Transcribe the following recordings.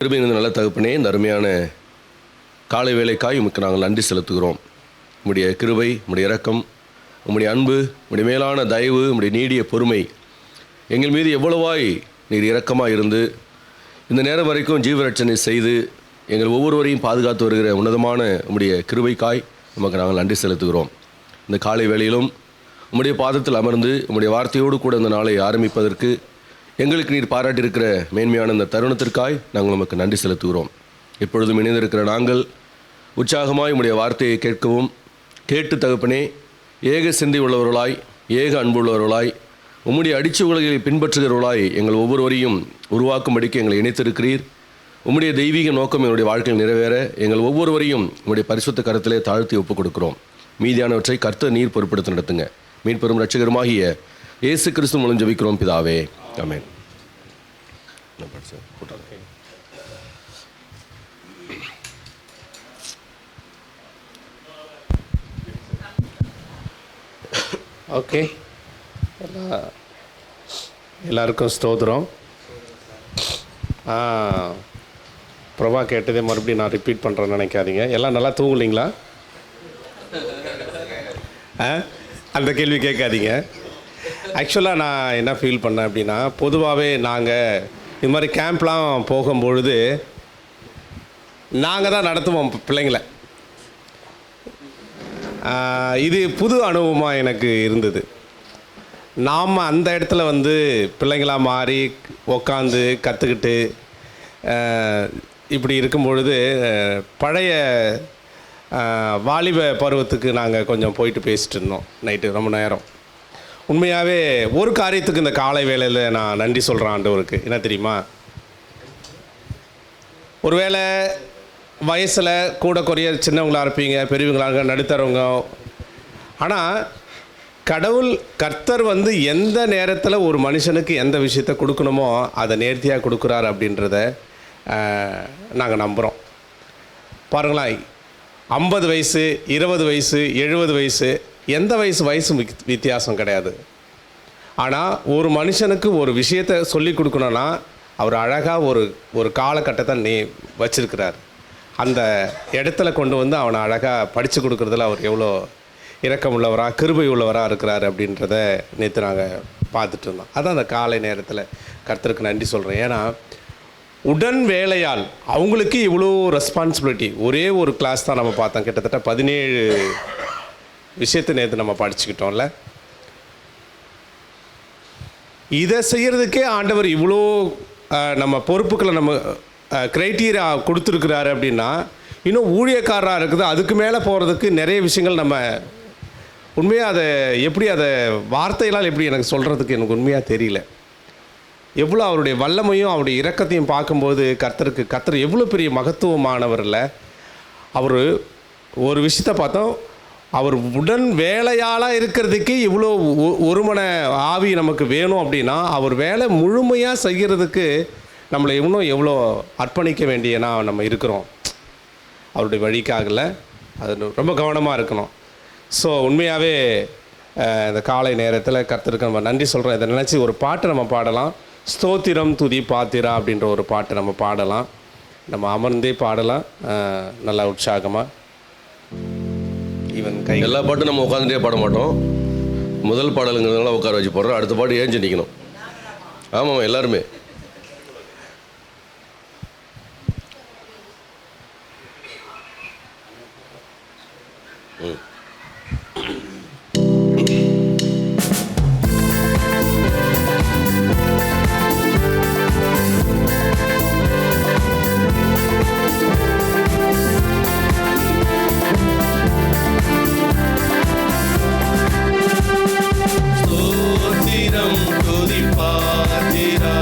கிருபையின் நல்ல தகப்பனே, இந்த அருமையான காலை வேளைக்காய் உமக்கு நாங்கள் நன்றி செலுத்துகிறோம். உம்முடைய கிருபை, உம்முடைய இரக்கம், உம்முடைய அன்பு, உம்முடைய மேலான தயவு, உம்முடைய நீடிய பொறுமை எங்கள் மீது எவ்வளவாய் நீர் இரக்கமாக இருந்து இந்த நேரம் வரைக்கும் ஜீவரட்சணை செய்து எங்கள் ஒவ்வொருவரையும் பாதுகாத்து வருகிற உன்னதமான உம்முடைய கிருபைக்காய் உமக்கு நாங்கள் நன்றி செலுத்துகிறோம். இந்த காலை வேளையிலும் உம்முடைய பாதத்தில் அமர்ந்து உம்முடைய வார்த்தையோடு கூட இந்த நாளை ஆரம்பிப்பதற்கு எங்களுக்கு நீர் பாராட்டியிருக்கிற மேன்மையான இந்த தருணத்திற்காய் நாங்கள் நமக்கு நன்றி செலுத்துகிறோம். எப்பொழுதும் இணைந்திருக்கிற நாங்கள் உற்சாகமாய் உம்முடைய வார்த்தையை கேட்கவும், கேட்டு தகப்பனே ஏக சிந்தை உள்ளவர்களாய், ஏக அன்புள்ளவர்களாய், உம்முடைய அடிச்சு உலகை பின்பற்றுகிறவர்களாய் எங்கள் ஒவ்வொருவரையும் உருவாக்கும்படிக்கு எங்களை இணைத்திருக்கிறீர். உம்முடைய தெய்வீக நோக்கம் எங்களுடைய வாழ்க்கையில் நிறைவேற எங்கள் ஒவ்வொருவரையும் உம்முடைய பரிசுத்த கரத்திலே தாழ்த்தி ஒப்புக் கொடுக்கிறோம். மீதியானவற்றை கர்த்தர் நீர் பொறுப்படுத்தி நடத்துங்க. மீட்பெரும் இரட்சகருமாகிய இயேசு கிறிஸ்து மூலம் ஜெபிக்கிறோம் பிதாவே, ஆமென். ஓகே, எல்லாருக்கும் ஸ்தோத்திரம். பிரபா கேட்டதே மறுபடியும் நான் ரிப்பீட் பண்ணுறேன்னு நினைக்காதீங்க. எல்லாம் நல்லா தூங்கலிங்களா? அந்த கேள்வி கேட்காதீங்க. ஆக்சுவலாக நான் என்ன ஃபீல் பண்ணேன் அப்படின்னா, பொதுவாகவே நாங்கள் இது மாதிரி கேம்ப்லாம் போகும்பொழுது நாங்கள் தான் நடத்துவோம் பிள்ளைங்களை. இது புது அனுபவமாக எனக்கு இருந்தது. நாம் அந்த இடத்துல பிள்ளைங்களாக மாறி உக்காந்து கற்றுக்கிட்டு இப்படி இருக்கும் பொழுது பழைய வாலிப பருவத்துக்கு நாங்கள் கொஞ்சம் போயிட்டு பேசிகிட்டு இருந்தோம் நைட்டு ரொம்ப நேரம். உண்மையாகவே ஒரு காரியத்துக்கு இந்த காலை வேளையில் நான் நன்றி சொல்கிறேன் ஆண்டவருக்கு. என்ன தெரியுமா, ஒருவேளை வயசில் கூட குறைய சின்னவங்களாக இருப்பீங்க, பெரியவங்களாக நடுத்தரவங்க. ஆனால் கர்த்தர் எந்த நேரத்தில் ஒரு மனுஷனுக்கு எந்த விஷயத்தை கொடுக்கணுமோ அதை நேர்த்தியாக கொடுக்குறார் அப்படின்றத நாங்கள் நம்புகிறோம். பாருங்களேன், 50 வயசு, 20 வயசு, 70 வயசு, எந்த வயசு வித்தியாசம் கிடையாது. ஆனால் ஒரு மனுஷனுக்கு ஒரு விஷயத்தை சொல்லி கொடுக்கணுன்னா அவர் அழகாக ஒரு காலகட்டத்தை வச்சிருக்கிறார். அந்த இடத்துல கொண்டு அவனை அழகாக படித்து கொடுக்குறதுல அவர் எவ்வளோ இரக்கம் உள்ளவராக, கிருபை உள்ளவராக இருக்கிறார் அப்படின்றத நேற்று நாங்கள் பார்த்துட்டு இருந்தோம். அதான் அந்த காலை நேரத்தில் கர்த்தருக்கு நன்றி சொல்கிறேன். ஏன்னா உடன் வேலையால் அவங்களுக்கு இவ்வளோ ரெஸ்பான்சிபிலிட்டி. ஒரே ஒரு கிளாஸ் தான் நம்ம பார்த்தோம், கிட்டத்தட்ட 17 விஷயத்தை நேற்று நம்ம படிச்சுக்கிட்டோம்ல. இதை செய்கிறதுக்கே ஆண்டவர் இவ்வளோ நம்ம பொறுப்புக்களை நம்ம க்ரைட்டீரியா கொடுத்துருக்குறாரு அப்படின்னா, இன்னும் ஊழியக்காரராக இருக்குது அதுக்கு மேலே போகிறதுக்கு நிறைய விஷயங்கள் நம்ம உண்மையாக அதை வார்த்தைகளால் எப்படி எனக்கு சொல்கிறதுக்கு எனக்கு உண்மையாக தெரியல. எவ்வளோ அவருடைய வல்லமையும் அவருடைய இரக்கத்தையும் பார்க்கும்போது கர்த்தர் எவ்வளோ பெரிய மகத்துவமானவர் இல்லை. அவர் ஒரு விஷயத்தை பார்த்தோம், அவர் உடன் வேலையாளாக இருக்கிறதுக்கே இவ்வளோ ஒருமன ஆவி நமக்கு வேணும் அப்படின்னா, அவர் வேலை முழுமையாக செய்கிறதுக்கு நம்மளை இன்னும் எவ்வளோ அர்ப்பணிக்க வேண்டியனா நம்ம இருக்கிறோம் அவருடைய வழிக்காகல. அது ரொம்ப கவனமாக இருக்கணும். ஸோ உண்மையாகவே இந்த காலை நேரத்தில் கர்த்தருக்கு நம்ம நன்றி சொல்கிறோம். இதை நினச்சி ஒரு பாட்டு நம்ம பாடலாம். ஸ்தோத்திரம் துதி பாத்திரா அப்படின்ற ஒரு பாட்டு நம்ம பாடலாம். நம்ம அமர்ந்தே பாடலாம், நல்லா உற்சாகமாக. ஈவன் எல்லா பாட்டும் நம்ம உட்காந்துட்டே பாட மாட்டோம். முதல் பாடலுங்கிறதுனால உட்கார வச்சு போடுறோம். அடுத்த பாட்டு ஏஞ்சி நிற்கணும். ஆமாம், எல்லாருமே ஸ்தோத்திரம் துதி பாத்திரா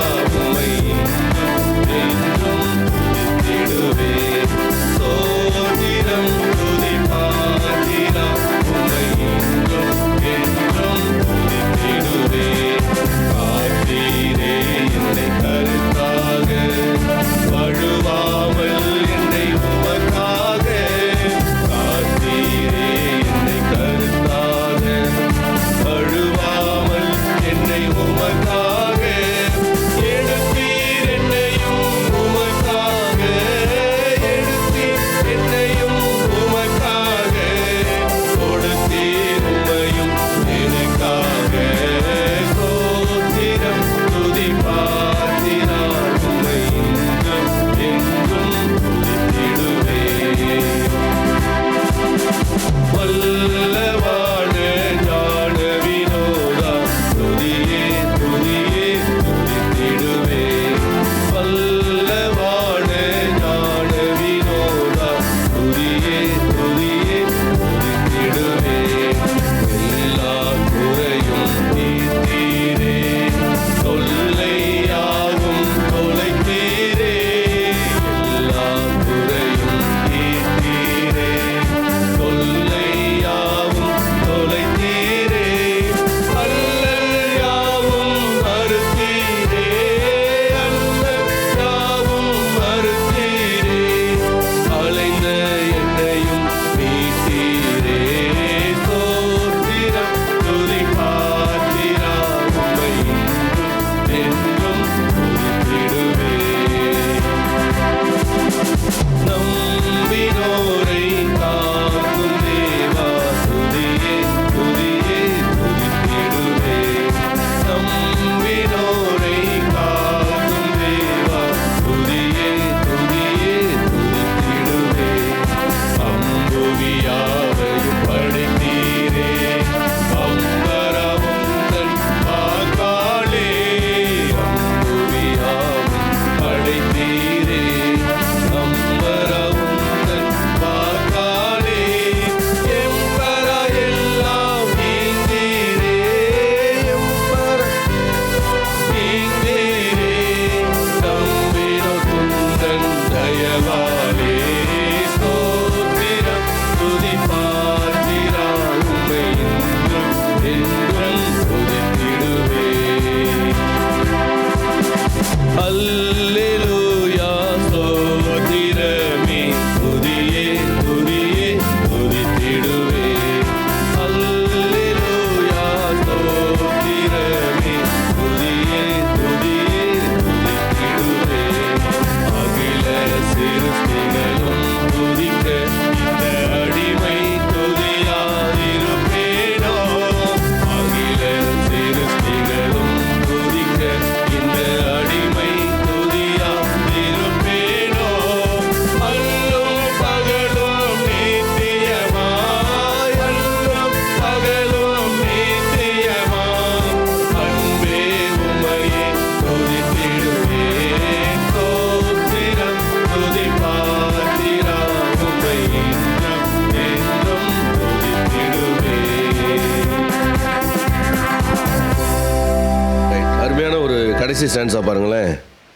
கடைசி ஸ்டான்ஸாக பாருங்களேன்.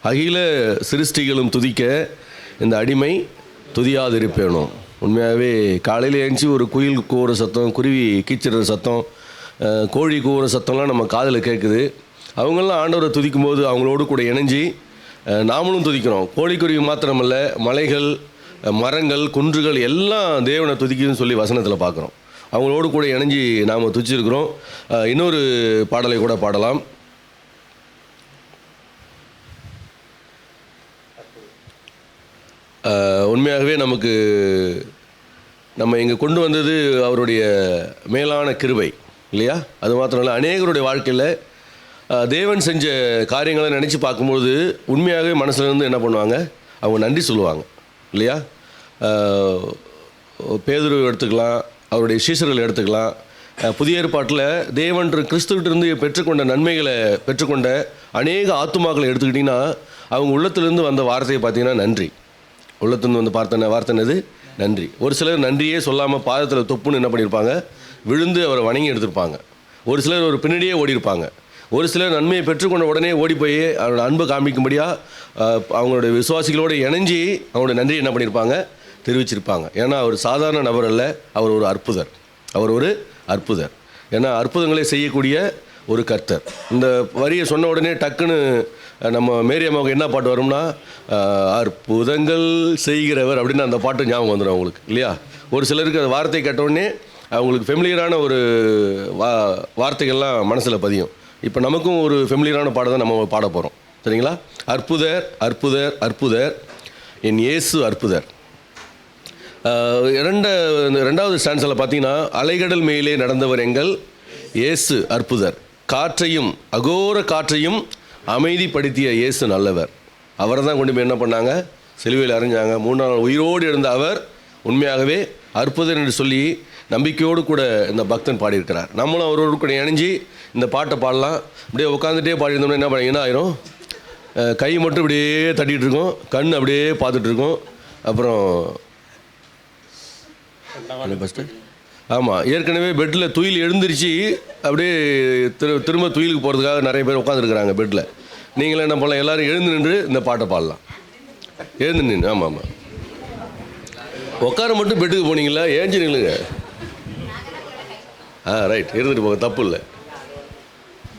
அகில சிருஷ்டிகளும் துதிக்க இந்த அடிமை துதியாதிருப்பேனும். உண்மையாகவே காலையில் எழுந்துச்சி ஒரு குயில் கூவுற சத்தம், குருவி கீச்சிடுற சத்தம், கோழி கூவுற சத்தம்லாம் நம்ம காதில் கேட்குது. அவங்களாம் ஆண்டவரை துதிக்கும் போது அவங்களோடு கூட இணைஞ்சி நாமளும் துதிக்கிறோம். கோழிக்குருவி மாத்திரமல்ல, மலைகள், மரங்கள், குன்றுகள் எல்லாம் தேவனை துதிக்குதுன்னு சொல்லி வசனத்தில் பார்க்குறோம். அவங்களோடு கூட இணைஞ்சி நாம் துதிச்சிருக்கிறோம். இன்னொரு பாடலை கூட பாடலாம். உண்மையாகவே நம்ம இங்கே கொண்டு வந்தது அவருடைய மேலான கிருபை இல்லையா? அது மாத்திரம் இல்லை, அநேகருடைய வாழ்க்கையில் தேவன் செஞ்ச காரியங்களை நினச்சி பார்க்கும்போது உண்மையாகவே மனசுலேருந்து என்ன பண்ணுவாங்க, அவங்க நன்றி சொல்லுவாங்க இல்லையா? பேதுரு எடுத்துக்கலாம், அவருடைய சீஷர்கள் எடுத்துக்கலாம். புதிய ஏற்பாட்டில் தேவன் கிறிஸ்துவிட்டிருந்து பெற்றுக்கொண்ட நன்மைகளை பெற்றுக்கொண்ட அநேக ஆத்துமாக்களை எடுத்துக்கிட்டிங்கன்னா அவங்க உள்ளத்திலேருந்து வந்த வார்த்தையை பார்த்தீங்கன்னா நன்றி. உள்ளத்துலேருந்து வந்து வார்த்தைனது நன்றி. ஒரு சிலர் நன்றியே சொல்லாமல் பாதத்தில் தொப்புன்னு என்ன பண்ணியிருப்பாங்க, விழுந்து அவரை வணங்கி எடுத்திருப்பாங்க. ஒரு சிலர் ஒரு பின்னாடியே ஓடிருப்பாங்க. ஒரு சிலர் நன்மையை பெற்றுக்கொண்ட உடனே ஓடி போய் அவரோட அன்பை காமிக்கும்படியாக அவங்களுடைய விசுவாசிகளோடு இணைஞ்சி அவங்களோட நன்றியை என்ன பண்ணியிருப்பாங்க, தெரிவிச்சிருப்பாங்க. ஏன்னா அவர் சாதாரண நபர் அல்ல, அவர் ஒரு அற்புதர். அவர் ஒரு அற்புதர். ஏன்னா அற்புதங்களை செய்யக்கூடிய ஒரு கர்த்தர். இந்த வரியை சொன்ன உடனே டக்குன்னு நம்ம மேரி அம்மாவுக்கு என்ன பாட்டு வரும்னா, அற்புதங்கள் செய்கிறவர் அப்படின்னு அந்த பாட்டு ஞாபகம் வந்துடும் அவங்களுக்கு இல்லையா? ஒரு சிலருக்கு அந்த வார்த்தை கேட்டவுடனே அவங்களுக்கு ஃபெமிலியரான ஒரு வார்த்தைகள்லாம் மனசில் பதியும். இப்போ நமக்கும் ஒரு ஃபெமிலியரான பாட தான் நம்ம பாட போகிறோம். சரிங்களா? அற்புதர் அற்புதர் அற்புதர், என் இயேசு அற்புதர். ரெண்டாவது ஸ்டான்ஸில் பார்த்தீங்கன்னா, அலைகடல் மேலே நடந்தவர் எங்கள் இயேசு அற்புதர், காற்றையும் அகோர காற்றையும் அமைதிப்படுத்திய இயேசு நல்லவர். அவரை தான் கொண்டு போய் என்ன பண்ணாங்க, சிலுவையில் அறைஞ்சாங்க. 3 நாள் உயிரோடு இருந்த அவர் உண்மையாகவே அற்புதர் என்று சொல்லி நம்பிக்கையோடு கூட இந்த பக்தன் பாடியிருக்கிறார். நம்மளும் அவரோடு கூட இணைஞ்சி இந்த பாட்டை பாடலாம். அப்படியே உட்காந்துட்டே பாடியிருந்தோம்னா என்ன பண்ணிங்கன்னா ஆயிரும், கை மட்டும் இப்படியே தட்டிகிட்டு இருக்கோம், கண் அப்படியே பார்த்துட்ருக்கோம். அப்புறம் ஃபஸ்ட்டு ஆமாம், ஏற்கனவே பெட்டில் துயில் எழுந்திரிச்சு அப்படியே திரும்ப துயிலுக்கு போகிறதுக்காக நிறைய பேர் உட்காந்துருக்குறாங்க பெட்டில். நீங்களும் என்ன பண்ணலாம், எல்லோரும் எழுந்து நின்று இந்த பாட்டை பாடலாம். எழுந்து நின்று, ஆமாம் ஆமாம், உட்கார மட்டும் பெட்டுக்கு போனீங்களா, ஏஞ்சி நில்லுங்க. ரைட், இருந்துட்டு போங்க, தப்பு இல்லை.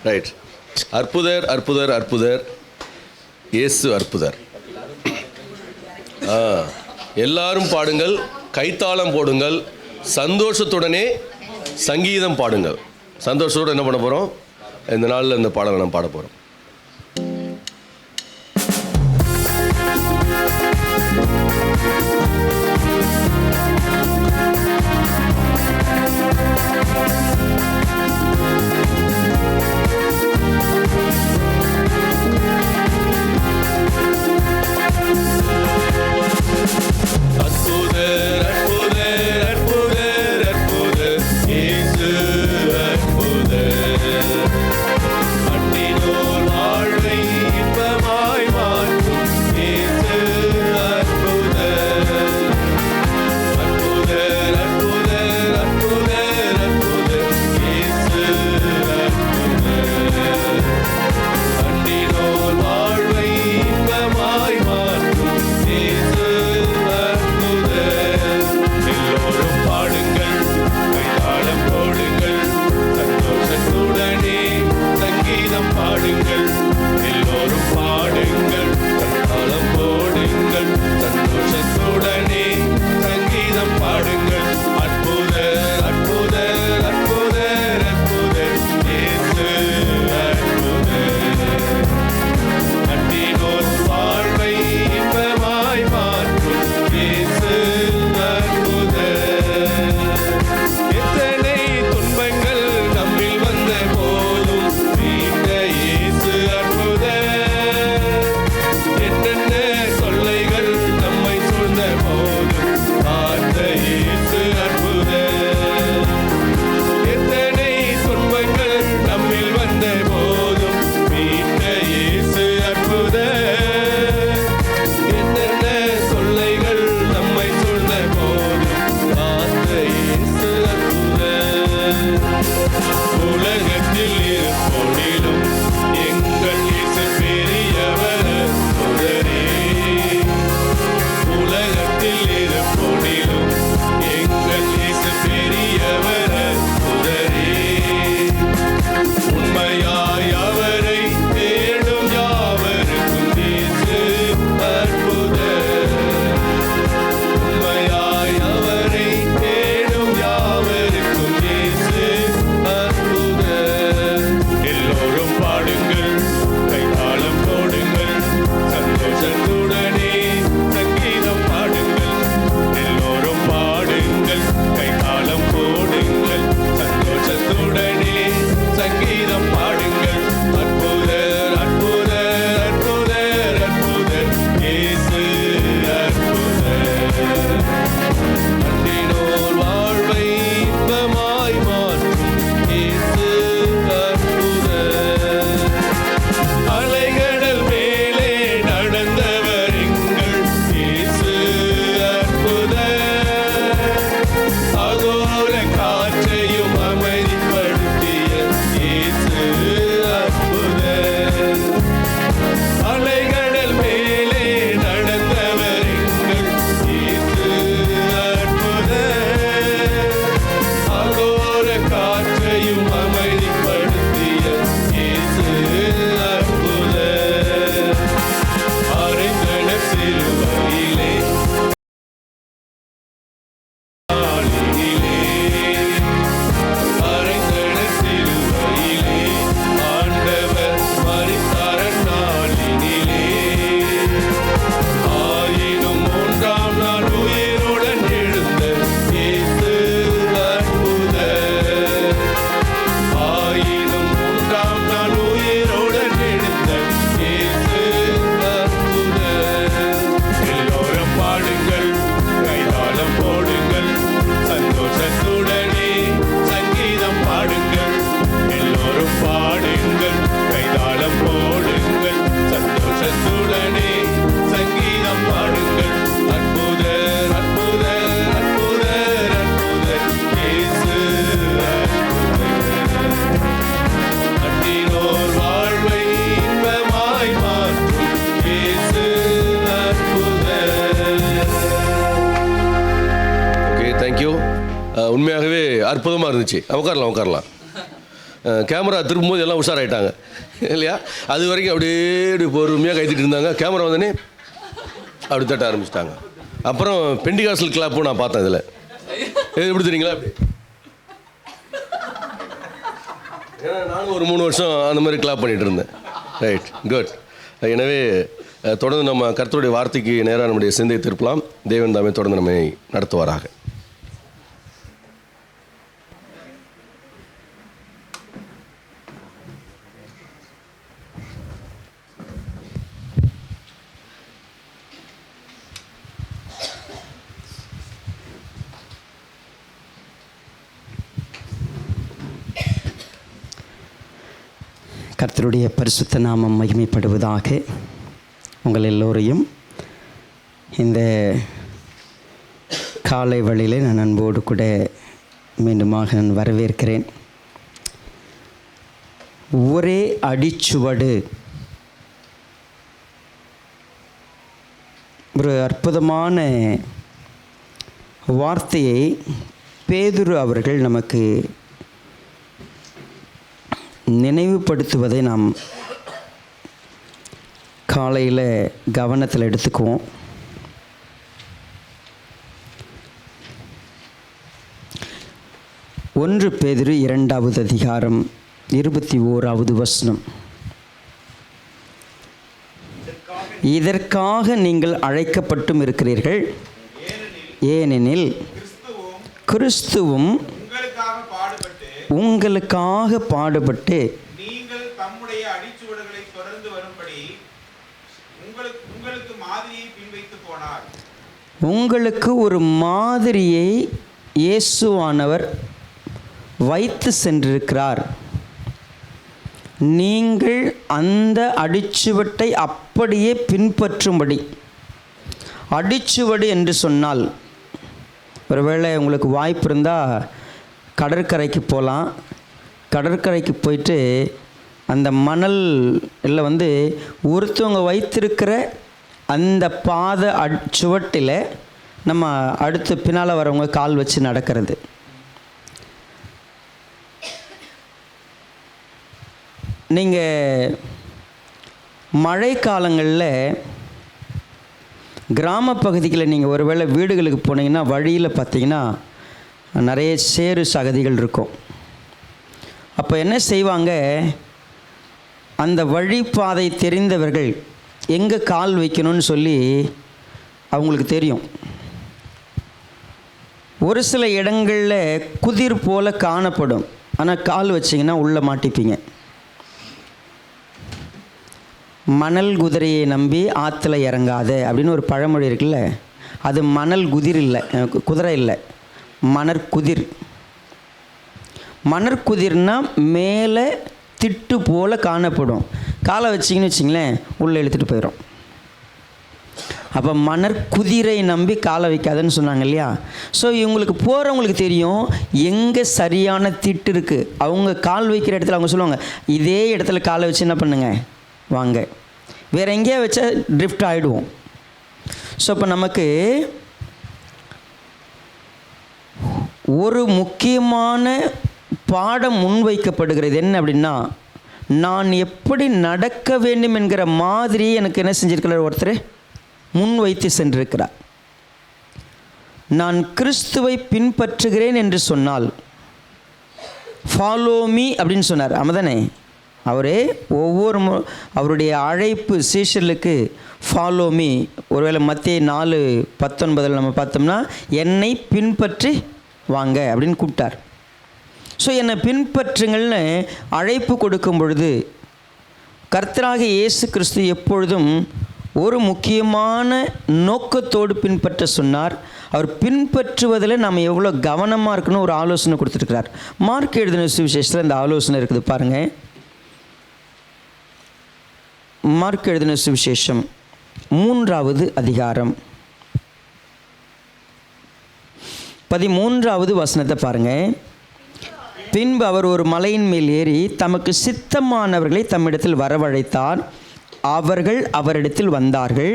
ரைட். அற்புதர் அற்புதர் அற்புதர், இயேசு அற்புதர். எல்லாரும் பாடுங்கள், கைத்தாளம் போடுங்கள், சந்தோஷத்துடனே சங்கீதம் பாடுங்கள். சந்தோஷத்தோடு என்ன பண்ண போகிறோம், இந்த நாளில் இந்த பாடலை நம்ம பாட போகிறோம். அன்பினோர் தேங்க்யூ. உண்மையாகவே அற்புதமாக இருந்துச்சு. உட்காரலாம். கேமரா திரும்பும்போது எல்லாம் உஷாராயிட்டாங்க இல்லையா? அது வரைக்கும் அப்படியே பொறுமையாக கைத்திட்டு இருந்தாங்க. கேமரா வந்தோடனே அப்படி தட்ட ஆரம்பிச்சிட்டாங்க. அப்புறம் பெண்டிகாசல் கிளாப்பும் நான் பார்த்தேன். இதில் எப்படி தெரியுங்களா? ஏன்னா நானும் ஒரு 3 வருஷம் அந்த மாதிரி கிளாப் பண்ணிகிட்டு இருந்தேன். Right, good. எனவே தொடர்ந்து நம்ம கர்த்தருடைய வார்த்தைக்கு நேராக நம்முடைய சிந்தையை திருப்பலாம். தேவன் தாமே தொடர்ந்து நம்மை நடத்துவாராக. கர்த்தருடைய பரிசுத்த நாமம் மகிமைப்படுவதாக. உங்கள் எல்லோரையும் இந்த காலை வேளையிலே நான் அன்போடு கூட மீண்டுமாக நான் வரவேற்கிறேன். ஒரே அடிச்சுவடு, ஒரு அற்புதமான வார்த்தையை பேதுரு அவர்கள் நமக்கு நினைவுபடுத்துவதை நாம் காலையில் கவனத்தில் எடுத்துக்குவோம். ஒன்று பேதுரு 2வது அதிகாரம் 21வது வசனம். இதற்காக நீங்கள் அழைக்கப்பட்டும் இருக்கிறீர்கள், ஏனெனில் கிறிஸ்துவும் உங்களுக்காக பாடுபட்டு நீங்கள் தம்முடைய அடிச்சுவடுகளை தொடர்ந்து வரும்படி உங்களுக்கு மாதிரியை பின்வைத்து போனார். உங்களுக்கு ஒரு மாதிரியை இயேசுவானவர் வைத்து சென்றிருக்கிறார். நீங்கள் அந்த அடிச்சுவட்டை அப்படியே பின்பற்றும்படி. அடிச்சுவடு என்று சொன்னால், ஒருவேளை உங்களுக்கு வாய்ப்பு இருந்தால் கடற்கரைக்கு போகலாம். கடற்கரைக்கு போயிட்டு அந்த மணல் இல்லை ஒருத்தவங்க வைத்திருக்கிற அந்த பாத சுவட்டில் நம்ம அடுத்து பின்னால் வரவங்க கால் வச்சு நடக்கிறது. நீங்கள் மழை காலங்களில் கிராம பகுதிகளில் நீங்கள் ஒருவேளை வீடுகளுக்கு போனீங்கன்னா வழியில் பார்த்தீங்கன்னா நிறைய சேறு சகதிகள் இருக்கும். அப்போ என்ன செய்வாங்க, அந்த வழிப்பாதை தெரிந்தவர்கள் எங்கே கால் வைக்கணும்னு சொல்லி அவங்களுக்கு தெரியும். ஒரு சில இடங்களில் குதிர் போல் காணப்படும், ஆனால் கால் வச்சிங்கன்னா உள்ளே மாட்டிப்பீங்க. மணல் குதிரையை நம்பி ஆற்றுல இறங்காத அப்படின்னு ஒரு பழமொழி இருக்குல்ல, அது மணல் குதிரை இல்லை, மணற்குதிர். மணற்குதிர்னால் மேலே திட்டு போல் காணப்படும். காலை வச்சிங்கன்னு வச்சிங்களேன் உள்ளே இழுத்துட்டு போயிடும். அப்போ மணற்குதிரை நம்பி காலை வைக்காதுன்னு சொன்னாங்க இல்லையா? ஸோ இவங்களுக்கு போகிறவங்களுக்கு தெரியும் எங்கே சரியான திட்டு இருக்குது. அவங்க கால் வைக்கிற இடத்துல அவங்க சொல்லுவாங்க, இதே இடத்துல காலை வச்சு என்ன பண்ணுங்க வாங்க, வேறு எங்கேயா வச்சா ட்ரிஃப்ட் ஆகிடுவோம். ஸோ இப்போ நமக்கு ஒரு முக்கியமான பாடம் முன்வைக்கப்படுகிறது. என்ன அப்படின்னா, நான் எப்படி நடக்க வேண்டும் என்கிற மாதிரி எனக்கு என்ன செஞ்சிருக்கிறார், ஒருத்தர் முன்வைத்து சென்றிருக்கிறார். நான் கிறிஸ்துவை பின்பற்றுகிறேன் என்று சொன்னால் ஃபாலோ மீ அப்படின்னு சொன்னார். ஆமாதானே? அவரே ஒவ்வொரு அவருடைய அழைப்பு சீஷர்களுக்கு ஃபாலோ மீ. ஒருவேளை மத்தேயு 4:19 நம்ம பார்த்தோம்னா என்னை பின்பற்றி வாங்க அப்படின்னு கூப்பிட்டார். ஸோ என்னை பின்பற்றுங்கள்னு அழைப்பு கொடுக்கும் பொழுது கர்த்தராக இயேசு கிறிஸ்து எப்பொழுதும் ஒரு முக்கியமான நோக்கத்தோடு பின்பற்ற சொன்னார். அவர் பின்பற்றுவதில் நாம் எவ்வளோ கவனமாக இருக்கணும் ஒரு ஆலோசனை கொடுத்துருக்கிறார். மார்க் எழுதின சுவிசேஷத்தில் இந்த ஆலோசனை இருக்குது பாருங்கள். மார்க் எழுதின சுவிசேஷம் 3வது அதிகாரம் 13வது வசனத்தை பாருங்கள். பின்பு அவர் ஒரு மலையின் மேல் ஏறி தமக்கு சித்தமானவர்களை தம்மிடத்தில் வரவழைத்தார். அவர்கள் அவரிடத்தில் வந்தார்கள்.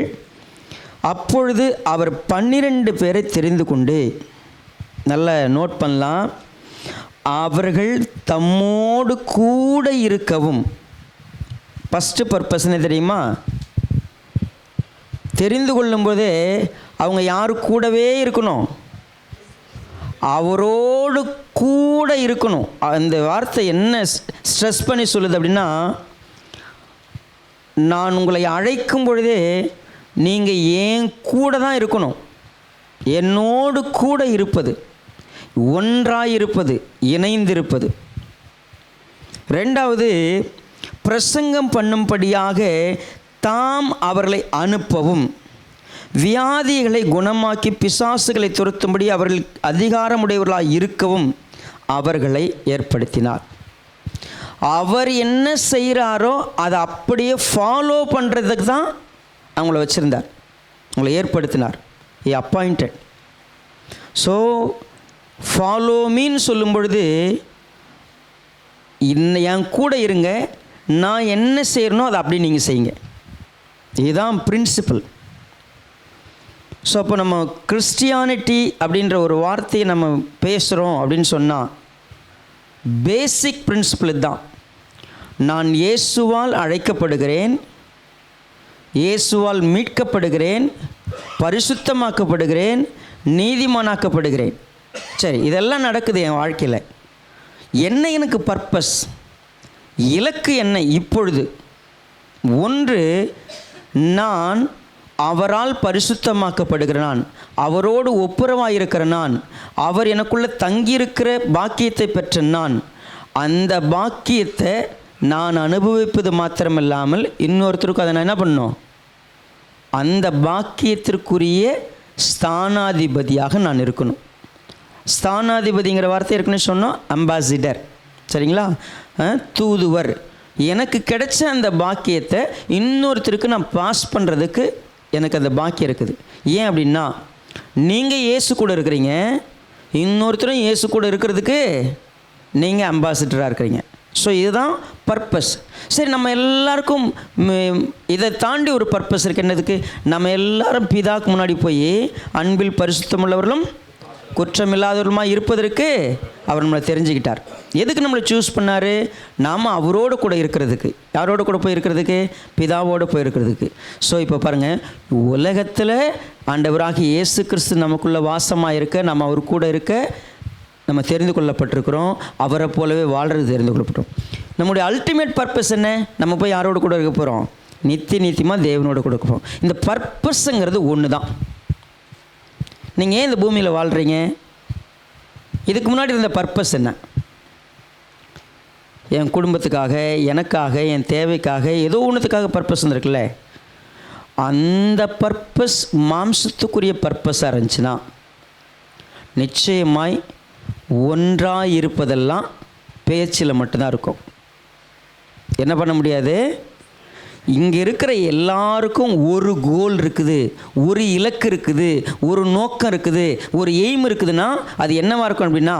அப்பொழுது அவர் 12 பேரை தெரிந்து கொண்டு நல்லா நோட் பண்ணலாம். அவர்கள் தம்மோடு கூட இருக்கவும். ஃபஸ்ட்டு பர்பஸ் என்ன தெரியுமா? தெரிந்து கொள்ளும்போதே அவங்க யாரு கூடவே இருக்கணும்? அவரோடு கூட இருக்கணும். அந்த வார்த்தை என்ன ஸ்ட்ரெஸ் பண்ணி சொல்லுது அப்படின்னா, நான் உங்களை அழைக்கும் பொழுதே நீங்கள் என் கூட தான் இருக்கணும். என்னோடு கூட இருப்பது, ஒன்றாயிருப்பது, இணைந்திருப்பது. ரெண்டாவது, பிரசங்கம் பண்ணும்படியாக தாம் அவர்களை அனுப்பவும், வியாதிகளை குணமாக்கி பிசாசுகளை துரத்தும்படி அவர்கள் அதிகாரமுடையவர்களாக இருக்கவும் அவர்களை ஏற்படுத்தினார். அவர் என்ன செய்கிறாரோ அதை அப்படியே ஃபாலோ பண்ணுறதுக்கு தான் அவங்கள வச்சுருந்தார், அவங்களை ஏற்படுத்தினார். ஏ அப்பாயிண்டட். ஸோ ஃபாலோ மீன்னு சொல்லும் பொழுது என் கூட இருங்க, நான் என்ன செய்யணும் அதை அப்படி நீங்கள் செய்யுங்க. இதுதான் பிரின்சிபல். ஸோ அப்போ நம்ம கிறிஸ்டியானிட்டி அப்படின்ற ஒரு வார்த்தையை நம்ம பேசுகிறோம் அப்படின்னு சொன்னால் பேசிக் பிரின்சிபல் தான். நான் இயேசுவால் அழைக்கப்படுகிறேன், இயேசுவால் மீட்கப்படுகிறேன், பரிசுத்தமாக்கப்படுகிறேன், நீதிமானாக்கப்படுகிறேன். சரி, இதெல்லாம் நடக்குது என் வாழ்க்கையில். என்ன எனக்கு பர்பஸ், இலக்கு என்ன? இப்பொழுது ஒன்று, நான் அவரால் பரிசுத்தமாக்கப்படுகிற நான், அவரோடு ஒப்புரவாக இருக்கிற நான், அவர் எனக்குள்ளே தங்கியிருக்கிற பாக்கியத்தை பெற்ற நான், அந்த பாக்கியத்தை நான் அனுபவிப்பது மாத்திரமில்லாமல் இன்னொருத்தருக்கு அதை நான் என்ன பண்ணணும்? அந்த பாக்கியத்திற்குரிய ஸ்தானாதிபதியாக நான் இருக்கணும். ஸ்தானாதிபதிங்கிற வார்த்தை இருக்குன்னு சொன்னோம், அம்பாசிடர். சரிங்களா? தூதுவர். எனக்கு கிடைச்ச அந்த பாக்கியத்தை இன்னொருத்தருக்கு நான் பாஸ் பண்ணுறதுக்கு எனக்கு அந்த பாக்கியம் இருக்குது. ஏன் அப்படின்னா, நீங்கள் இயேசு கூட இருக்கிறீங்க, இன்னொருத்தரும் இயேசு கூட இருக்கிறதுக்கு நீங்கள் அம்பாசிடராக இருக்கிறீங்க. ஸோ இதுதான் பர்பஸ். சரி, நம்ம எல்லாருக்கும் இதை தாண்டி ஒரு பர்பஸ் இருக்குது. என்னதுக்கு? நம்ம எல்லாரும் பிதாக்கு முன்னாடி போய் அன்பில் பரிசுத்தமுள்ளவர்களும் குற்றமில்லாதவர்களுமாக இருப்பதற்கு அவர் நம்மளை தெரிஞ்சுக்கிட்டார். எதுக்கு நம்மளை சூஸ் பண்ணார்? நாம் அவரோடு கூட இருக்கிறதுக்கு. யாரோடு கூட போய் இருக்கிறதுக்கு? பிதாவோடு போய் இருக்கிறதுக்கு. ஸோ இப்போ பாருங்கள், உலகத்தில் ஆண்டவராகிய இயேசு கிறிஸ்து நமக்குள்ளே வாசமாக இருக்க, நம்ம அவர் கூட இருக்க நம்ம தெரிந்து கொள்ளப்பட்டிருக்கிறோம். அவரை போலவே வாழ்கிறது தெரிந்து கொள்ளப்பட்டோம். நம்முடைய அல்டிமேட் பர்பஸ் என்ன? நம்ம போய் யாரோடு கூட இருக்க போகிறோம்? நித்தியமாக தேவனோடு கொடுக்க போகிறோம். இந்த பர்பஸ்ஸுங்கிறது ஒன்று தான். நீங்கள் ஏன் இந்த பூமியில் வாழ்கிறீங்க? இதுக்கு முன்னாடி இருந்த பர்பஸ் என்ன? என் குடும்பத்துக்காக, எனக்காக, என் தேவைக்காக, ஏதோ ஒன்றுத்துக்காக பர்பஸ் இருந்திருக்குல்ல. அந்த பர்பஸ் மாம்சத்துக்குரிய பர்பஸாக இருந்துச்சுன்னா நிச்சயமாய் ஒன்றாக இருப்பதெல்லாம் பேச்சில் மட்டும்தான் இருக்கும். என்ன பண்ண முடியாது? இங்கே இருக்கிற எல்லாருக்கும் ஒரு கோல் இருக்குது, ஒரு இலக்கு இருக்குது, ஒரு நோக்கம் இருக்குது, ஒரு எய்ம் இருக்குதுன்னா அது என்னவாக இருக்கும் அப்படின்னா,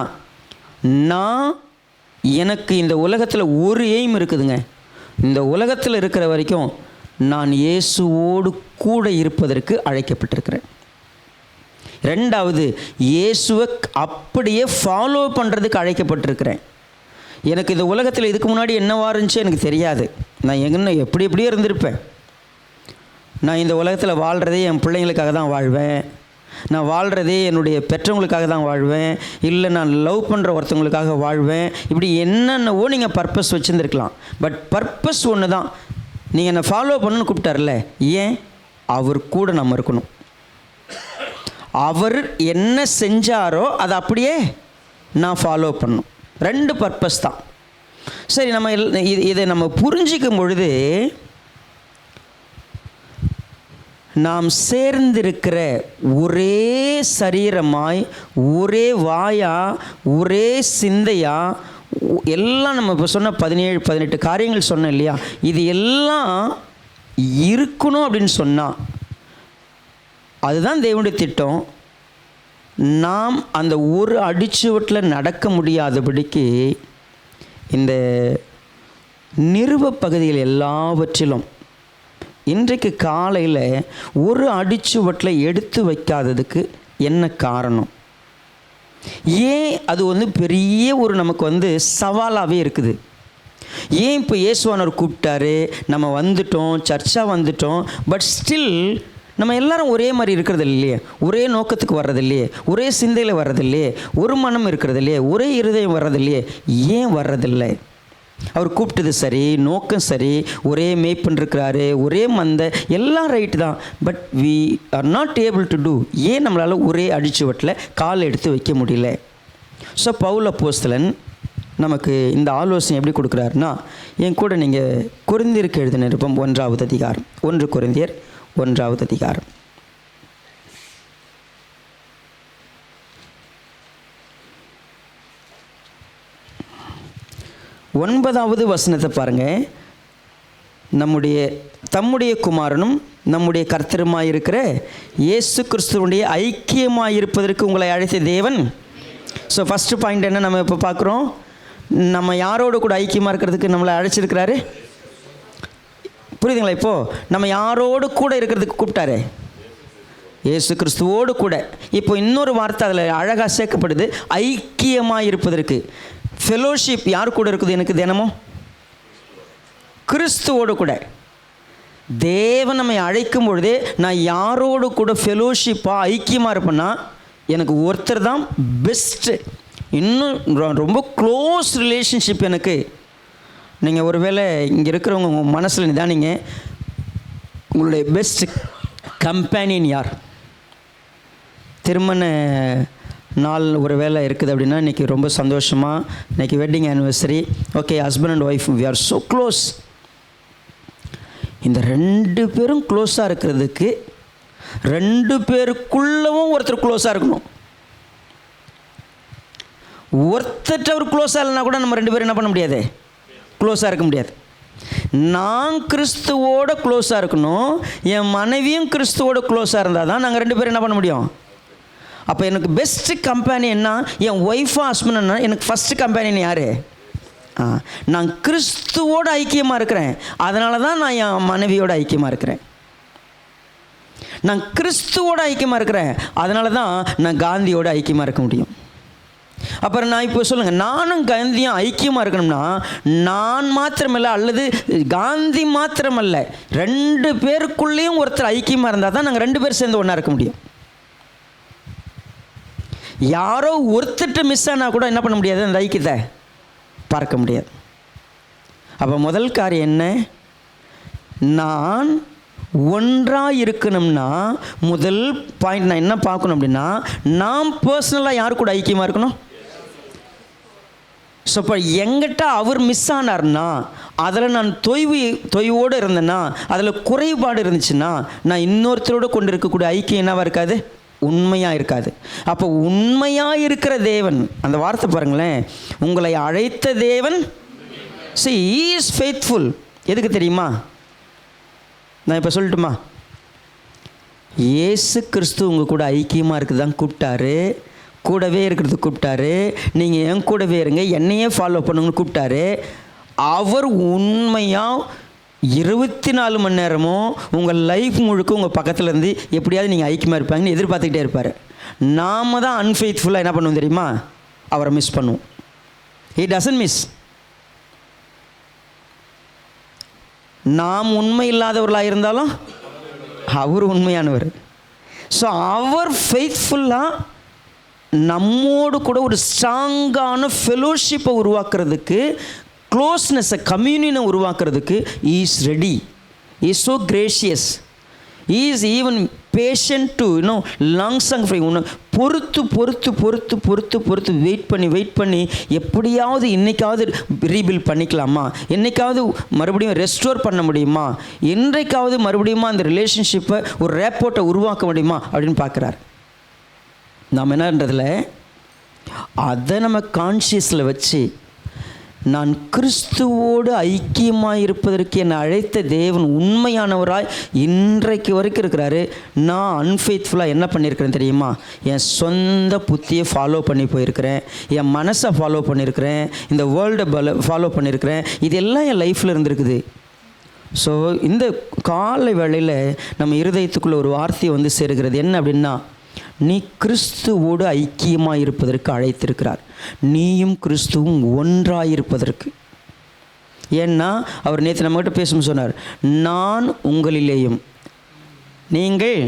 எனக்கு இந்த உலகத்தில் ஒரு எய்ம் இருக்குதுங்க. இந்த உலகத்தில் இருக்கிற வரைக்கும் நான் இயேசுவோடு கூட இருப்பதற்கு அழைக்கப்பட்டிருக்கிறேன். ரெண்டாவது, இயேசுவை அப்படியே ஃபாலோ பண்ணுறதுக்கு அழைக்கப்பட்டிருக்கிறேன். எனக்கு இந்த உலகத்தில் இதுக்கு முன்னாடி என்னவா இருந்துச்சு எனக்கு தெரியாது. நான் எப்படியே இருந்திருப்பேன். நான் இந்த உலகத்தில் வாழ்கிறதே என் பிள்ளைங்களுக்காக தான் வாழ்வேன். நான் வாழ்கிறதே என்னுடைய பெற்றவங்களுக்காக தான் வாழ்வேன். இல்லை நான் லவ் பண்ணுற ஒருத்தவங்களுக்காக வாழ்வேன். இப்படி என்னென்னவோ நீங்கள் பர்பஸ் வச்சுருந்துருக்கலாம். பட் பர்பஸ் ஒன்று தான். நீங்கள் என்னை ஃபாலோ பண்ணணுன்னு கூப்பிட்டார்ல, ஏன்? அவர் கூட நம்ம இருக்கணும். அவர் என்ன செஞ்சாரோ அதை அப்படியே நான் ஃபாலோ பண்ணணும். ரெண்டு பர்பஸ் தான். சரி, நம்ம இதை நம்ம புரிஞ்சிக்கும் பொழுது நாம் சேர்ந்திருக்கிற ஒரே சரீரமாய், ஒரே வாயா, ஒரே சிந்தையா, எல்லாம் நம்ம இப்போ சொன்ன 17-18 காரியங்கள் சொன்னோம் இல்லையா? இது எல்லாம் இருக்கணும் அப்படின்னு சொன்னால் அதுதான் தேவனுடைய திட்டம். நாம் அந்த ஒரு அடிச்சுவட்டில் நடக்க முடியாதபடிக்கு இந்த நிருப பகுதிகள் எல்லாவற்றிலும் இன்றைக்கு காலையில் ஒரு அடிச்சுவட்டில் எடுத்து வைக்காததுக்கு என்ன காரணம்? ஏன் அது வந்து பெரிய ஒரு நமக்கு வந்து சவாலாகவே இருக்குது? ஏன் இப்போ இயேசுவானவர் கூப்பிட்டாரு, நம்ம வந்துட்டோம், சர்ச்சாக வந்துட்டோம், பட் ஸ்டில் நம்ம எல்லாரும் ஒரே மாதிரி இருக்கிறது இல்லையே, ஒரே நோக்கத்துக்கு வர்றது இல்லையே, ஒரே சிந்தையில் வர்றது இல்லையே, ஒரு மனம் இருக்கிறது இல்லையே, ஒரே இருதயம் வர்றது இல்லையே. ஏன் வர்றதில்லை? அவர் கூப்பிட்டது சரி, நோக்கம் சரி, ஒரே மேய்ப்பன் இருக்கிறாரு, ஒரே மந்தை, எல்லாம் ரைட்டு தான், but we are not able to do. ஏன் நம்மளால் ஒரே அடிச்சுவட்டில் கால் எடுத்து வைக்க முடியல? ஸோ பவுல் அப்போஸ்தலன் நமக்கு இந்த ஆலோசனை எப்படி கொடுக்குறாருன்னா, என் கூட நீங்கள் கொரிந்தியருக்கு எழுதின நிருபம் 1வது அதிகாரம், 1 கொரிந்தியர் 1வது அதிகாரம், 9வது வசனத்தை பாருங்கள். தம்முடைய குமாரனும் நம்முடைய கர்த்தருமாயிருக்கிற இயேசு கிறிஸ்துவனுடைய ஐக்கியமாயிருப்பதற்கு உங்களை அழைத்த தேவன். ஸோ ஃபஸ்ட்டு பாயிண்ட் என்ன நம்ம இப்போ பார்க்குறோம்? நம்ம யாரோடு கூட ஐக்கியமாக இருக்கிறதுக்கு நம்மளை அழைச்சிருக்கிறாரு. புரியுதுங்களா? இப்போது நம்ம யாரோடு கூட இருக்கிறதுக்கு கூப்பிட்டாரு? இயேசு கிறிஸ்துவோடு கூட. இப்போ இன்னொரு வார்த்தை அதில் அழகாக சேர்க்கப்படுது, ஐக்கியமாக இருப்பதற்கு. ஃபெலோஷிப் யார் கூட இருக்குது எனக்கு தினமும்? கிறிஸ்துவோடு கூட. தேவன் நம்மை அழைக்கும் பொழுதே நான் யாரோடு கூட ஃபெலோஷிப்பாக ஐக்கியமாக இருப்பேன்னா எனக்கு ஒருத்தர் தான் பெஸ்ட்டு. இன்னும் ரொம்ப க்ளோஸ் ரிலேஷன்ஷிப் எனக்கு. நீங்கள் ஒருவேளை இங்கே இருக்கிறவங்க உங்கள் மனசில் நிதானிங்க, உங்களுடைய பெஸ்ட் கம்பேனியன் யார்? திருமண நாள் ஒரு வேளை இருக்குது அப்படின்னா இன்றைக்கி ரொம்ப சந்தோஷமாக, இன்றைக்கி wedding anniversary, okay, husband and wife, we are so close. இந்த 2 பேரும் க்ளோஸாக இருக்கிறதுக்கு 2 பேருக்குள்ளவும் ஒருத்தர் க்ளோஸாக இருக்கணும். ஒருத்தர் ஒரு க்ளோஸாக இல்லைனா கூட நம்ம 2 பேரும் என்ன பண்ண முடியாது? க்ளோஸாக இருக்க முடியாது. நான் கிறிஸ்துவோட க்ளோஸாக இருக்கணும், என் மனைவியும் கிறிஸ்துவோட க்ளோஸாக இருந்தால் தான் நாங்கள் 2 பேரும் என்ன பண்ண முடியும். அப்போ எனக்கு பெஸ்ட்டு கம்பேனியன்னா என் ஒய்ஃபா ஹஸ்பண்ட்னா எனக்கு ஃபஸ்ட்டு கம்பேனியன் யார்? நான் கிறிஸ்துவோட ஐக்கியமாக இருக்கிறேன், அதனால தான் நான் என் மனைவியோட ஐக்கியமாக இருக்கிறேன். நான் கிறிஸ்துவோட ஐக்கியமாக இருக்கிறேன், அதனால தான் நான் காந்தியோட ஐக்கியமாக இருக்க முடியும். அப்புறம் நான் இப்போ சொல்லுங்கள், நானும் காந்தியும் ஐக்கியமாக இருக்கணும்னா நான் மாத்திரமல்ல, அல்லது காந்தி மாத்திரமல்ல, 2 பேருக்குள்ளேயும் ஒருத்தர் ஐக்கியமாக இருந்தால் தான் நாங்கள் 2 பேர் சேர்ந்து ஒன்றா இருக்க முடியும். யாரோ ஒருத்தர் மிஸ் ஆனால் கூட என்ன பண்ண முடியாது? அந்த ஐக்கியத்தை பார்க்க முடியாது. அப்போ முதல் காரியம் என்ன? நான் ஒன்றாக இருக்கணும்னா முதல் பாயிண்ட் நான் என்ன பார்க்கணும் அப்படின்னா, நான் பர்சனலாக யார் கூட ஐக்கியமாக இருக்கணும்? ஸோ இப்போ எங்கிட்ட அவர் மிஸ் ஆனார்னா அதில் நான் தொய்வோடு இருந்தேன்னா, அதில் குறைபாடு இருந்துச்சுன்னா நான் இன்னொருத்தரோடு கொண்டு இருக்கக்கூடிய ஐக்கியம் என்னவாக இருக்காது? உண்மையாக இருக்காது. அப்போ உண்மையாக இருக்கிற தேவன், அந்த வார்த்தை பாருங்களேன், உங்களை அழைத்த தேவன் see he is faithful. எதுக்கு தெரியுமா? நான் இப்போ சொல்லட்டுமா? இயேசு கிறிஸ்து உங்கள் கூட ஐக்கியமாக இருக்குது தான் கூப்பிட்டாரு, கூடவே இருக்கிறது கூப்பிட்டாரு, நீங்கள் என் கூடவே இருங்க, என்னையே ஃபாலோ பண்ணுங்கன்னு கூப்பிட்டாரு. அவர் உண்மையாக 24 மணி நேரமும் உங்கள் லைஃப் முழுக்க உங்கள் பக்கத்தில் இருந்து எப்படியாவது நீங்கள் ஐக்கியமாக இருப்பாங்கன்னு எதிர்பார்த்துக்கிட்டே இருப்பார். நாம் தான் அன்ஃபெய்த்ஃபுல்லாக என்ன பண்ணுவோம் தெரியுமா? அவரை மிஸ் பண்ணுவோம். he doesn't miss. நாம் உண்மை இல்லாதவர்களாக இருந்தாலும் அவர் உண்மையானவர். ஸோ அவர் ஃபெய்த்ஃபுல்லாக நம்மோடு கூட ஒரு ஸ்ட்ராங்கான ஃபெலோஷிப்பை உருவாக்குறதுக்கு, க்ளோஸ்னஸை, கம்யூனியனை உருவாக்குறதுக்கு is ready. Is so gracious. Is even patient to long suffering. பொறுத்து பொறுத்து பொறுத்து பொறுத்து பொறுத்து வெயிட் பண்ணி எப்படியாவது இன்றைக்காவது ரீபில்ட் பண்ணிக்கலாமா, என்றைக்காவது மறுபடியும் ரெஸ்டோர் பண்ண முடியுமா, என்றைக்காவது மறுபடியும் அந்த ரிலேஷன்ஷிப்பை ஒரு ரேப்போர்ட்டை உருவாக்க முடியுமா அப்படின்னு பார்க்குறாரு. நாம் என்னன்றதில் அதை நம்ம கான்ஷியஸில் வச்சு, நான் கிறிஸ்துவோடு ஐக்கியமாக இருப்பதற்கு என்னை அழைத்த தேவன் உண்மையானவராய் இன்றைக்கு வரைக்கும் இருக்கிறாரு. நான் அன்ஃபெய்த்ஃபுல்லாக என்ன பண்ணியிருக்கிறேன் தெரியுமா? என் சொந்த புத்தியை ஃபாலோ பண்ணி போயிருக்கிறேன், என் மனசை ஃபாலோ பண்ணியிருக்கிறேன், இந்த வேர்ல்டை ஃபாலோ பண்ணியிருக்கிறேன். இதெல்லாம் என் லைஃப்பில் இருந்திருக்குது. ஸோ இந்த காலை வேளையில் நம்ம இருதயத்துக்குள்ளே ஒரு வார்த்தையை வந்து சேருகிறது என்ன அப்படின்னா, நீ கிறிஸ்துவோடு ஐக்கியமாக இருப்பதற்கு அழைத்திருக்கிறார். நீயும் கிறிஸ்துவும் ஒன்றாயிருப்பதற்கு. ஏன்னா அவர் நேற்று நம்மகிட்ட பேசும் சொன்னார், நான் உங்களிலேயும் நீங்கள்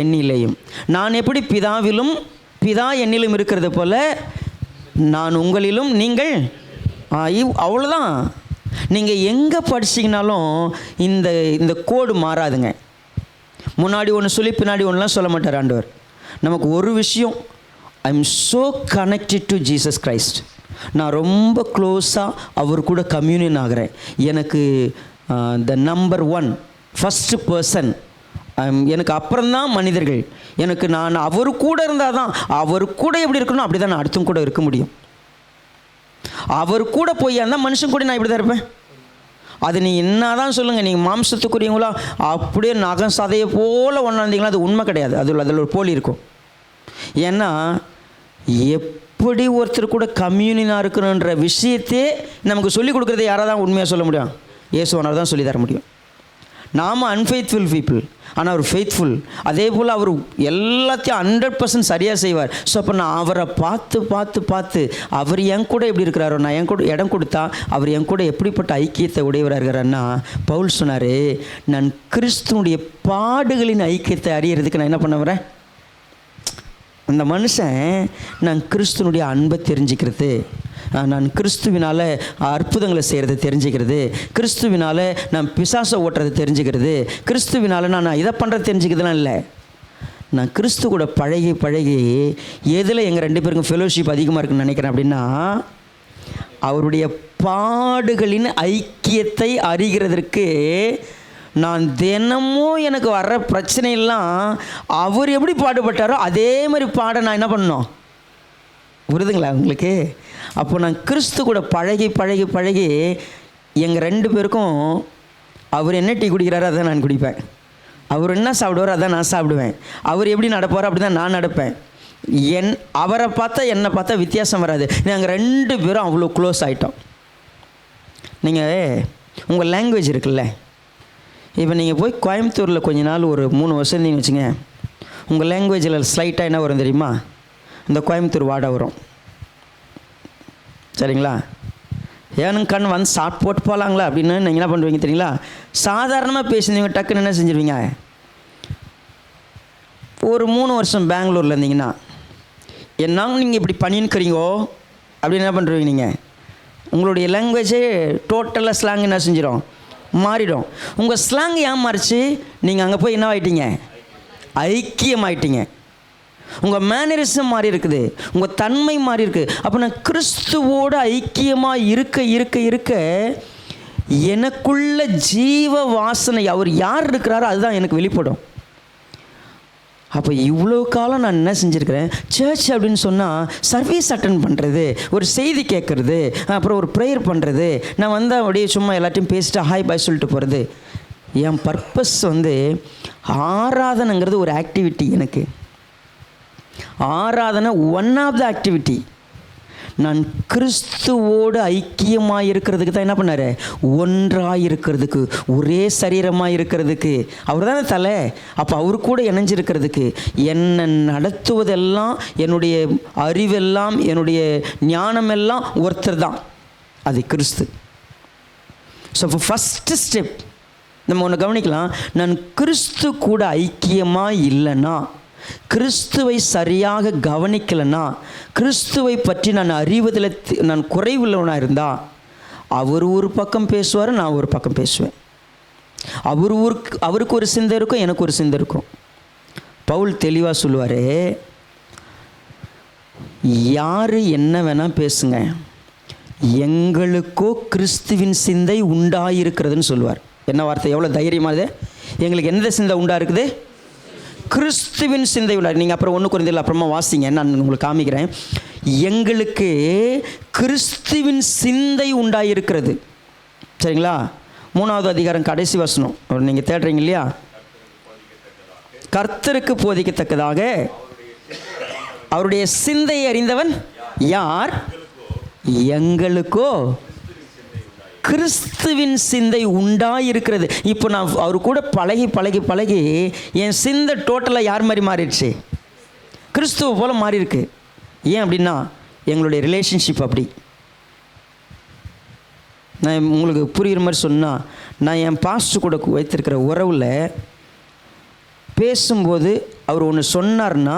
என்னிலேயும், நான் எப்படி பிதாவிலும் பிதா என்னிலும் இருக்கிறது போல நான் உங்களிலும் நீங்கள். அவ்வளோதான். நீங்கள் எங்கே படிச்சிங்கனாலும் இந்த கோடு மாறாதுங்க. முன்னாடி ஒன்று சொல்லி பின்னாடி ஒன்றுலாம் சொல்ல மாட்டார் ஆண்டவர். நமக்கு ஒரு விஷயம், I am so connected to Jesus Christ. நான் ரொம்ப க்ளோஸாக அவர் கூட கம்யூனியன் ஆகிறேன். எனக்கு த நம்பர் 1 ஃபஸ்ட்டு பர்சன், எனக்கு அப்புறம்தான் மனிதர்கள். எனக்கு நான் அவர் கூட இருந்தால் தான், அவர் கூட எப்படி இருக்கணும் அப்படி தான் நான் அடுத்தும் கூட இருக்க முடியும். அவர் கூட போய் அந்த மனுஷன் கூட நான் இப்படி தான் இருப்பேன். அது நீ என்ன தான் சொல்லுங்கள், நீங்கள் மாம்சத்துக்குரியவங்களா அப்படியே நகம் சதையை போல் ஒன்றாந்தீங்களா, அது உண்மை கிடையாது. அதில் ஒரு போலி இருக்கும். ஏன்னா எப்படி ஒருத்தர் கூட கம்யூனியனாக இருக்கணுன்ற விஷயத்தையே நமக்கு சொல்லிக் கொடுக்குறத யாராவது தான் உண்மையாக சொல்ல முடியும்? இயேசுவானார் தான் சொல்லி தர முடியும். நாம் அன்ஃபெய்த்ஃபுல் பீப்புள், ஆனால் அவர் ஃபெய்த்ஃபுல். அதே போல் அவர் எல்லாத்தையும் 100% சரியாக செய்வார். ஸோ அப்போ நான் அவரை பார்த்து பார்த்து பார்த்து அவர் என் கூட எப்படி இருக்கிறாரோ, நான் என் கூட இடம் கொடுத்தா அவர் என் கூட எப்படிப்பட்ட ஐக்கியத்தை உடையவராக இருக்கிறாருன்னா, பவுல் சொன்னார், நான் கிறிஸ்துவனுடைய பாடுகளின் ஐக்கியத்தை அறியறதுக்கு நான் என்ன பண்ண வரேன்? அந்த மனுஷன் நான் கிறிஸ்துவனுடைய அன்பை தெரிஞ்சுக்கிறது, நான் கிறிஸ்துவினால் அற்புதங்களை செய்கிறது தெரிஞ்சுக்கிறது, கிறிஸ்துவினால் நான் பிசாசை ஓட்டுறது தெரிஞ்சுக்கிறது, கிறிஸ்துவினால் நான் இதை பண்ணுறது தெரிஞ்சுக்கிறதுலாம் இல்லை. நான் கிறிஸ்து கூட பழகி பழகி எதில் எங்கள் 2 பேருக்கும் ஃபெலோஷிப் அதிகமாக இருக்குன்னு நினைக்கிறேன் அப்படின்னா, அவருடைய பாடுகளின் ஐக்கியத்தை அறிகிறதற்கு நான் தினமும் எனக்கு வர்ற பிரச்சனையெல்லாம் அவர் எப்படி பாடுபட்டாரோ அதே மாதிரி பாட நான் என்ன பண்ணணும்? புரியுதுங்களா உங்களுக்கு? அப்போ நான் கிறிஸ்து கூட பழகி பழகி பழகி எங்கள் 2 பேருக்கும் அவர் என்ன டீ குடிக்கிறாரோ அதான் நான் குடிப்பேன், அவர் என்ன சாப்பிடுவாரோ அதான் நான் சாப்பிடுவேன், அவர் எப்படி நடப்பாரோ அப்படி தான் நான் நடப்பேன். அவரை பார்த்தா என்னை பார்த்தா வித்தியாசம் வராது. நாங்கள் 2 பேரும் அவ்வளோ க்ளோஸ் ஆகிட்டோம். நீங்கள் உங்கள் லாங்குவேஜ் இருக்குல்ல, இப்போ நீங்கள் போய் கோயம்புத்தூரில் கொஞ்ச நாள் ஒரு 3 வருஷம் இருந்தீங்கன்னு வச்சுங்க, உங்கள் லாங்குவேஜில் ஸ்லைட்டாக என்ன வரும் தெரியுமா? இந்த கோயம்புத்தூர் வாடை வரும். சரிங்களா? ஏனுங்க கண் வந்து சாப்பிட்டு போட்டு போகலாங்களா அப்படின்னு நீங்கள் என்ன பண்ணுவீங்க தெரியுங்களா? சாதாரணமாக பேசுனீங்க டக்குன்னு என்ன செஞ்சுருவீங்க? ஒரு 3 வருஷம் பெங்களூரில் இருந்தீங்கன்னா, என்னங்க நீங்கள் இப்படி பண்ணின்னுக்கிறீங்கோ அப்படின்னு என்ன பண்ணுறீங்க? நீங்கள் உங்களுடைய லாங்குவேஜே டோட்டலாக ஸ்லாங் என்ன செஞ்சிடும்? மாறிடும். உங்கள் ஸ்லாங் ஏன் மாறிச்சு? நீங்கள் அங்கே போய் என்ன ஆகிட்டீங்க? ஐக்கியமாயிட்டீங்க. உங்கள் மேனரிசம் மாறி இருக்குது, உங்கள் தன்மை மாறி இருக்குது. அப்போ நான் கிறிஸ்துவோடு ஐக்கியமாக இருக்க இருக்க இருக்க எனக்குள்ள ஜீவ வாசனை அவர் யார் இருக்கிறாரோ அதுதான் எனக்கு வெளிப்படும். அப்போ இவ்வளோ காலம் நான் என்ன செஞ்சுருக்கிறேன்? சர்ச் அப்படின்னு சொன்னால் சர்வீஸ் அட்டன் பண்ணுறது, ஒரு செய்தி கேட்குறது, அப்புறம் ஒரு ப்ரேயர் பண்ணுறது, நான் வந்து அப்படியே சும்மா எல்லாத்தையும் பேசிட்டு ஹாய் பாய் சொல்லிட்டு போகிறது. என் பர்பஸ் வந்து ஆராதனைங்கிறது ஒரு ஆக்டிவிட்டி. எனக்கு ஆராதனை ஒன் ஆஃப் த ஆக்டிவிட்டி. நான் கிறிஸ்துவோடு ஐக்கியமாக இருக்கிறதுக்கு தான் என்ன பண்ணார்? ஒன்றாக இருக்கிறதுக்கு, ஒரே சரீரமாக இருக்கிறதுக்கு. அவர் தானே தலை. அப்போ அவர் கூட இணைஞ்சிருக்கிறதுக்கு, என்னை நடத்துவதெல்லாம், என்னுடைய அறிவெல்லாம், என்னுடைய ஞானமெல்லாம் ஒருத்தர் தான், அது கிறிஸ்து. ஸோ ஃபஸ்ட்டு ஸ்டெப் நம்ம ஒன்று கவனிக்கலாம். நான் கிறிஸ்து கூட ஐக்கியமாக இல்லைன்னா, கிறிஸ்துவை சரியாக கவனிக்கலைன்னா, கிறிஸ்துவை பற்றி நான் அறிவதில் நான் குறைவுள்ளவனாக இருந்தால், அவர் ஒரு பக்கம் பேசுவார், நான் ஒரு பக்கம் பேசுவேன். அவருக்கு ஒரு சிந்தை இருக்கும், எனக்கு ஒரு சிந்தை இருக்கும். பவுல் தெளிவாக சொல்லுவார், யார் என்ன வேணால் பேசுங்க, எங்களுக்கோ கிறிஸ்துவின் சிந்தை உண்டாயிருக்கிறதுன்னு சொல்லுவார். என்ன வார்த்தை, எவ்வளோ தைரியமானது! எங்களுக்கு எந்த சிந்தை உண்டா இருக்குது? கிறிஸ்துவின் சிந்தை உண்டாரு. நீங்கள் அப்புறம் 1 கொரிந்தியர் அப்புறமா வாசிங்க, நான் உங்களுக்கு காமிக்கிறேன். எங்களுக்கு கிறிஸ்துவின் சிந்தை உண்டாயிருக்கிறது. சரிங்களா? 3வது அதிகாரம் கடைசி வசனம் நீங்கள் தேடுறீங்க இல்லையா? கர்த்தருக்கு போதிக்கத்தக்கதாக அவருடைய சிந்தையை அறிந்தவன் யார்? எங்களுக்கோ கிறிஸ்துவின் சிந்தை உண்டாயிருக்கிறது. இப்போ நான் அவர் கூட பழகி பழகி பழகி என் சிந்தை டோட்டலாக யார் மாதிரி மாறிடுச்சு? கிறிஸ்துவ போல் மாறி இருக்கு. ஏன் அப்படின்னா எங்களுடைய ரிலேஷன்ஷிப் அப்படி. நான் உங்களுக்கு புரிகிற மாதிரி சொன்னால், நான் என் பாஸ்டர் கூட வைத்திருக்கிற உறவில் பேசும்போது அவர் ஒன்று சொன்னார்னா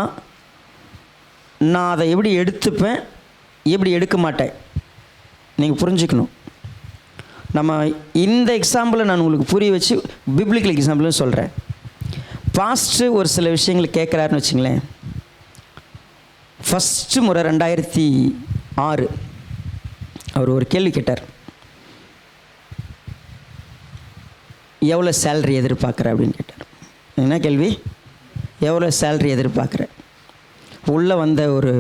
நான் அதை எப்படி எடுத்துப்பேன், எப்படி எடுக்க மாட்டேன், நீங்கள் புரிஞ்சுக்கணும். நம்ம இந்த எக்ஸாம்பிளை நான் உங்களுக்கு புரிய வச்சு பிப்ளிக்கல் எக்ஸாம்பிள்னு சொல்கிறேன். பாஸ்ட்டு ஒரு சில விஷயங்கள் கேட்குறாருன்னு வச்சுங்களேன். ஃபஸ்ட்டு முறை 2006 அவர் ஒரு கேள்வி கேட்டார். எவ்வளோ சேல்ரி எதிர்பார்க்குற அப்படின்னு கேட்டார். என்ன கேள்வி? எவ்வளோ சேல்ரி எதிர்பார்க்குற? உள்ளே வந்த ஒரு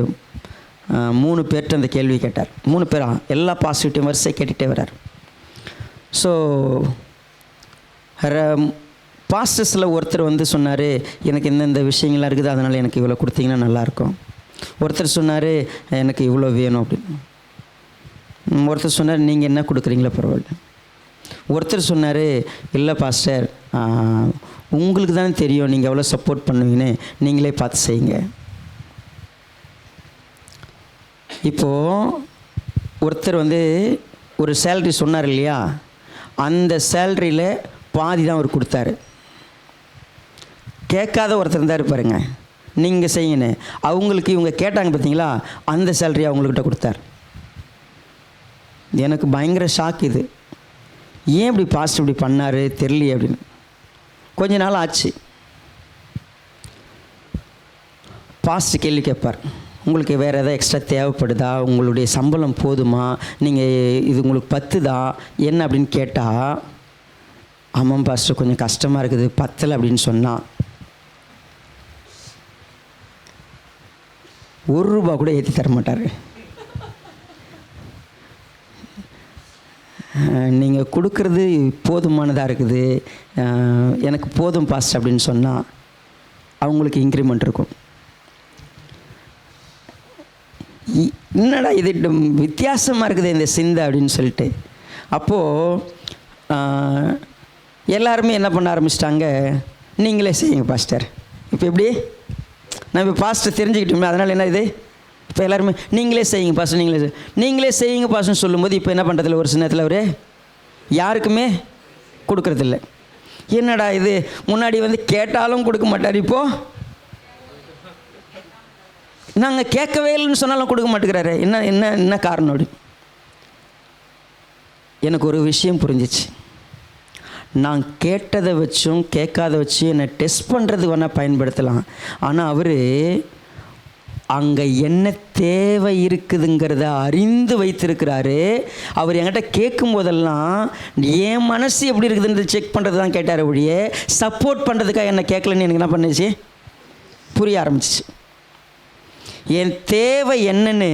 3 பேர்கிட்ட அந்த கேள்வி கேட்டார். 3 பேரா? எல்லா பாசிட்டிவ் வரிசை கேட்டுகிட்டே வர்றார். ஸோ பாஸ்டர்ஸில் ஒருத்தர் வந்து சொன்னார், எனக்கு இந்தந்த விஷயங்கள்லாம் இருக்குது, அதனால் எனக்கு இவ்வளோ கொடுத்தீங்கன்னா நல்லாயிருக்கும். ஒருத்தர் சொன்னார், எனக்கு இவ்வளோ வேணும் அப்படின்னு. ஒருத்தர் சொன்னார், நீங்கள் என்ன கொடுக்குறீங்களோ பரவாயில்ல. ஒருத்தர் சொன்னார், இல்லை பாஸ்டர், உங்களுக்கு தானே தெரியும் நீங்கள் எவ்வளோ சப்போர்ட் பண்ணுவீங்கன்னு, நீங்களே பார்த்து செய்யுங்க. இப்போது ஒருத்தர் வந்து ஒரு சேல்ரி சொன்னார் இல்லையா, அந்த சேல்ரியில் பாதி தான் அவர் கொடுத்தாரு. கேட்காத ஒருத்தர் இருந்தார் பாருங்க, நீங்கள் செய்யுங்கன்னு. அவங்களுக்கு இவங்க கேட்டாங்க பார்த்தீங்களா, அந்த சேல்ரி அவங்கக்கிட்ட கொடுத்தார். எனக்கு பயங்கர ஷாக் இது. ஏன் இப்படி பாஸ்டர் இப்படி பண்ணார் தெரியலையே அப்படின்னு. கொஞ்ச நாள் ஆச்சு. பாஸ்டர் கேள்வி கேட்பார், உங்களுக்கு வேறு எதாவது எக்ஸ்ட்ரா தேவைப்படுதா, உங்களுடைய சம்பளம் போதுமா, நீங்கள் இது உங்களுக்கு பத்துதா என்ன அப்படின்னு கேட்டால், ஆமாம் பாஸ்டர் கொஞ்சம் கஷ்டமாக இருக்குது, பத்தலை அப்படின்னு சொன்னால் ₹1 கூட ஏற்றி தர மாட்டார். நீங்கள் கொடுக்குறது போதுமானதாக இருக்குது, எனக்கு போதும் பாஸ்டர் அப்படின்னு சொன்னால் அவங்களுக்கு இன்க்ரிமெண்ட் இருக்கும். என்னடா இது வித்தியாசமாக இருக்குது இந்த சிந்தை அப்படின்னு சொல்லிட்டு. அப்போது எல்லாருமே என்ன பண்ண ஆரம்பிச்சிட்டாங்க, நீங்களே செய்யுங்க பாஸ்டர். இப்போ எப்படி நான் இப்போ பாஸ்டர் தெரிஞ்சுக்கிட்டோமே, அதனால் என்ன இது, இப்போ எல்லாருமே நீங்களே செய்யுங்க பாஸ்டர், நீங்களே செய்யுங்க பாஸ்டர்னு சொல்லும்போது இப்போ என்ன பண்ணுறதில்ல, ஒரு சில நேரத்தில் அவர் யாருக்குமே கொடுக்குறதில்ல. என்னடா இது, முன்னாடி வந்து கேட்டாலும் கொடுக்க மாட்டார், இப்போது நாங்கள் கேட்கவே இல்லைன்னு சொன்னாலும் கொடுக்க மாட்டேங்கிறாரு. என்ன என்ன என்ன காரணம் அப்படி? எனக்கு ஒரு விஷயம் புரிஞ்சிச்சு. நான் கேட்டதை வச்சும் கேட்காத வச்சும் என்னை டெஸ்ட் பண்ணுறது வேணால் பயன்படுத்தலாம். ஆனால் அவர் அங்கே என்ன தேவை இருக்குதுங்கிறத அறிந்து வைத்திருக்கிறாரு. அவர் என்கிட்ட கேட்கும் போதெல்லாம் என் மனசு எப்படி இருக்குதுன்றது செக் பண்ணுறது தான் கேட்டார் ஒழிய சப்போர்ட் பண்ணுறதுக்காக என்ன கேட்கலன்னு எனக்கு என்ன பண்ணுச்சு, புரிய ஆரம்பிச்சிச்சு. என் தேவை என்னன்னு,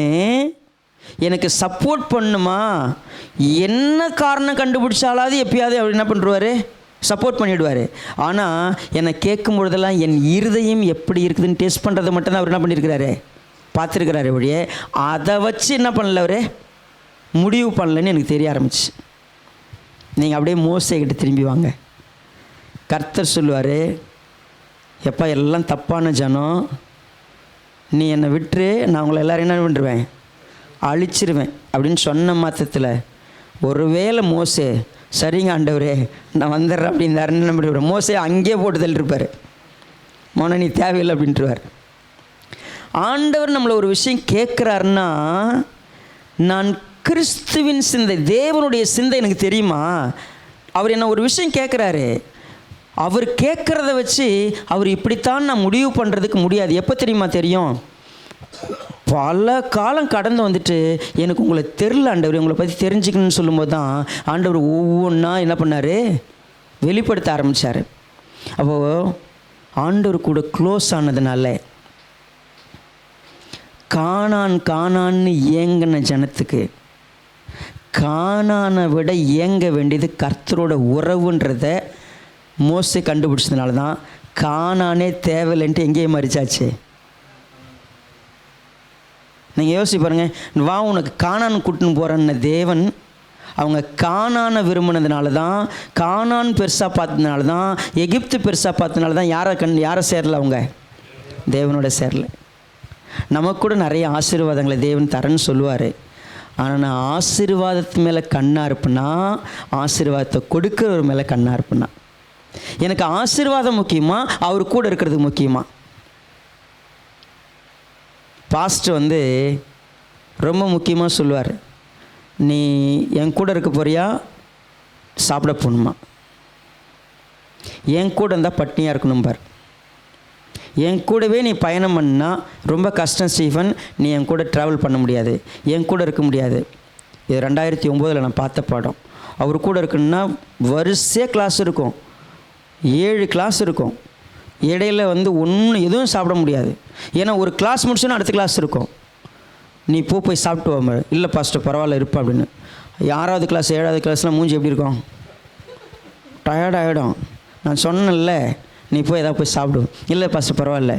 எனக்கு சப்போர்ட் பண்ணுமா, என்ன காரணம் கண்டுபிடிச்சாலாவது எப்பயாவது அவர் என்ன பண்ணுவார், சப்போர்ட் பண்ணிவிடுவார். ஆனால் என்னை கேட்கும் பொழுதெல்லாம் என் இருதயம் எப்படி இருக்குதுன்னு டெஸ்ட் பண்ணுறதை மட்டும்தான் அவர் என்ன பண்ணியிருக்கிறாரு, பார்த்துருக்கிறாரு ஒழிய அதை வச்சு என்ன பண்ணல, அவர் முடிவு பண்ணலன்னு எனக்கு தெரிய ஆரம்பிச்சு. நீங்கள் அப்படியே மோசேக்கிட்ட திரும்பி வாங்க. கர்த்தர் சொல்லுவார், எப்பா எல்லாம் தப்பான ஜனம், நீ என்னை விட்டுரு, நான் உங்களை எல்லோரும் என்ன பண்ணிடுவேன், அழிச்சிருவேன் அப்படின்னு சொன்ன மாத்திரத்தில் ஒருவேளை மோசே சரிங்க ஆண்டவரே நான் வந்துடுறேன் அப்படின்னாருன்னு என்ன பண்ணிடுவார், மோசே அங்கேயே போட்டு தள்ளிருப்பார், மோன நீ தேவையில்லை அப்படின்ட்டுருவார். ஆண்டவர் நம்மளை ஒரு விஷயம் கேட்குறாருன்னா, நான் கிறிஸ்துவின் சிந்தை, தேவனுடைய சிந்தை எனக்கு தெரியுமா. அவர் என்ன ஒரு விஷயம் கேட்குறாரு, அவர் கேட்குறத வச்சு அவர் இப்படித்தான் நான் முடிவு பண்ணுறதுக்கு முடியாது. எப்போ தெரியுமா தெரியும், பல காலம் கடந்து வந்துட்டு எனக்கு உங்களை தெரில ஆண்டவர், உங்களை பற்றி தெரிஞ்சுக்கணும்னு சொல்லும்போது தான் ஆண்டவர் ஒவ்வொன்றா என்ன பண்ணார், வெளிப்படுத்த ஆரம்பித்தார். அப்போது ஆண்டவர் கூட க்ளோஸ் ஆனதுனால கானான்னு ஏங்கின ஜனத்துக்கு கானானை விட ஏங்க வேண்டியது கர்த்தரோட உறவுன்றத மோசே கண்டுபிடிச்சதுனால தான் கானானே தேவையில்லைன்ட்டு எங்கேயே மறிச்சாச்சு. நீங்கள் யோசிச்சு பாருங்கள், வா உனக்கு கானான் கூட்டின்னு போகிறன்ன தேவன் அவங்க கானானை விரும்பினதுனால தான், கானான் பெருசாக பார்த்ததுனால தான், எகிப்து பெருசாக பார்த்ததுனால தான் யாரை சேரல, அவங்க தேவனோட சேரல. நமக்கு கூட நிறைய ஆசீர்வாதங்களை தேவன் தரேன்னு சொல்லுவார். ஆனால் நான் ஆசீர்வாதத்து மேலே கண்ணாக இருப்பேன்னா, ஆசீர்வாதத்தை கொடுக்குறவர் மேலே கண்ணாக இருப்பேன்னா, எனக்கு ஆசீர்வாதம் முக்கியமா, அவர் கூட இருக்கிறது முக்கியமா? பாஸ்டர் வந்து ரொம்ப முக்கியமாக சொல்லுவார், நீ என் கூட இருக்க போறியா, சாப்பிட போகணுமா? என் கூட இருந்தால் பட்னியாக இருக்கணும் பார். என் கூடவே நீ பயணம் பண்ணால் ரொம்ப கஷ்டம் ஸ்டீஃபன், நீ என் கூட ட்ராவல் பண்ண முடியாது, என் கூட இருக்க முடியாது. இது 2009 நான் பார்த்த பாடம். அவர் கூட இருக்குன்னா வரிசையாக கிளாஸ் இருக்கும், 7 கிளாஸ் இருக்கும். இடையில வந்து எதுவும் சாப்பிட முடியாது. ஏன்னா ஒரு கிளாஸ் முடிச்சோன்னா அடுத்த கிளாஸ் இருக்கும். நீ போய் சாப்பிட்டு வாங்க. இல்லை பாஸ்டர் பரவாயில்ல இருப்பா அப்படின்னு. 6வது கிளாஸ் 7வது கிளாஸ்லாம் மூஞ்சி எப்படி இருக்கும்? டயர்டாகிடும். நான் சொன்னேன்ல, நீ போய் எதாவது போய் சாப்பிடும். இல்லை பாஸ்டர் பரவாயில்ல,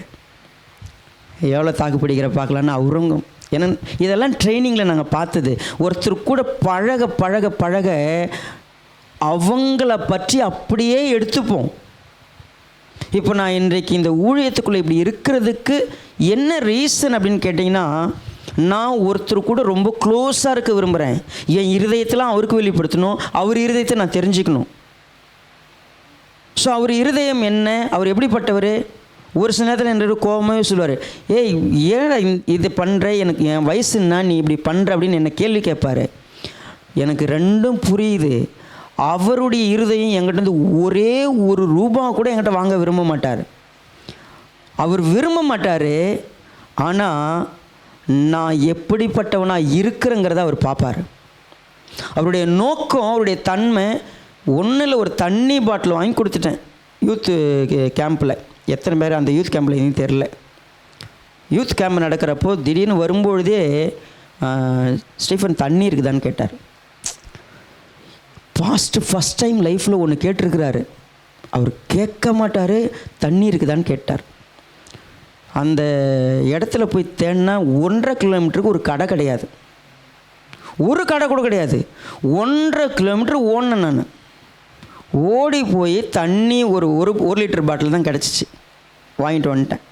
எவ்வளோ தாக்கு பிடிக்கிற பார்க்கலான்னு அவரும். ஏன்னா இதெல்லாம் ட்ரைனிங்கில் நாங்கள் பார்த்தது. ஒருத்தர் கூட பழக பழக பழக அவங்கள பற்றி அப்படியே எடுத்துப்போம். இப்போ நான் இன்றைக்கு இந்த ஊழியத்துக்குள்ளே இப்படி இருக்கிறதுக்கு என்ன ரீசன் அப்படின்னு கேட்டிங்கன்னா, நான் ஒருத்தர் கூட ரொம்ப க்ளோஸாக இருக்க விரும்புகிறேன். என் இருதயத்தெலாம் அவருக்கு வெளிப்படுத்தணும், அவர் இருதயத்தை நான் தெரிஞ்சுக்கணும். ஸோ அவர் இருதயம் என்ன, அவர் எப்படிப்பட்டவர்? ஒரு சில நேரத்தில் என்னோட கோபமாகவே சொல்லுவார், ஏய் ஏடா இது பண்ணுற, எனக்கு என் வயசுன்னா நீ இப்படி பண்ணுற அப்படின்னு என்னை கேள்வி கேட்பார். எனக்கு ரெண்டும் புரியுது. அவருடைய இருதயம் என்கிட்ட ஒரே ஒரு ரூபா கூட என்கிட்ட வாங்க விரும்ப மாட்டார். அவர் விரும்ப மாட்டார். ஆனால் நான் எப்படிப்பட்டவனாக இருக்கிறேங்கிறத அவர் பார்ப்பார். அவருடைய நோக்கம், அவருடைய தன்மை ஒன்றில் ஒரு தண்ணி பாட்டில் வாங்கி கொடுத்துட்டேன் யூத்து கேம்பில். எத்தனை பேர் அந்த யூத் கேம்பில் எதுவும் தெரில. யூத் கேம்ப் நடக்கிறப்போ திடீர்னு வரும்பொழுதே ஸ்டீஃபன் தண்ணி இருக்குதான்னு கேட்டார். ஃபஸ்ட் டைம் லைஃப்பில் ஒன்று கேட்டிருக்கிறாரு. அவர் கேட்க மாட்டார், தண்ணி இருக்குதான்னு கேட்டார். அந்த இடத்துல போய் தேடினா 1.5 கிலோமீட்டருக்கு ஒரு கடை கிடையாது, ஒரு கடை கூட கிடையாது. 1.5 கிலோமீட்டர் ஓடினேன் நான். ஓடி போய் தண்ணி ஒரு லிட்டர் பாட்டில் தான் கிடச்சிச்சு, வாங்கிட்டு வந்துட்டேன்.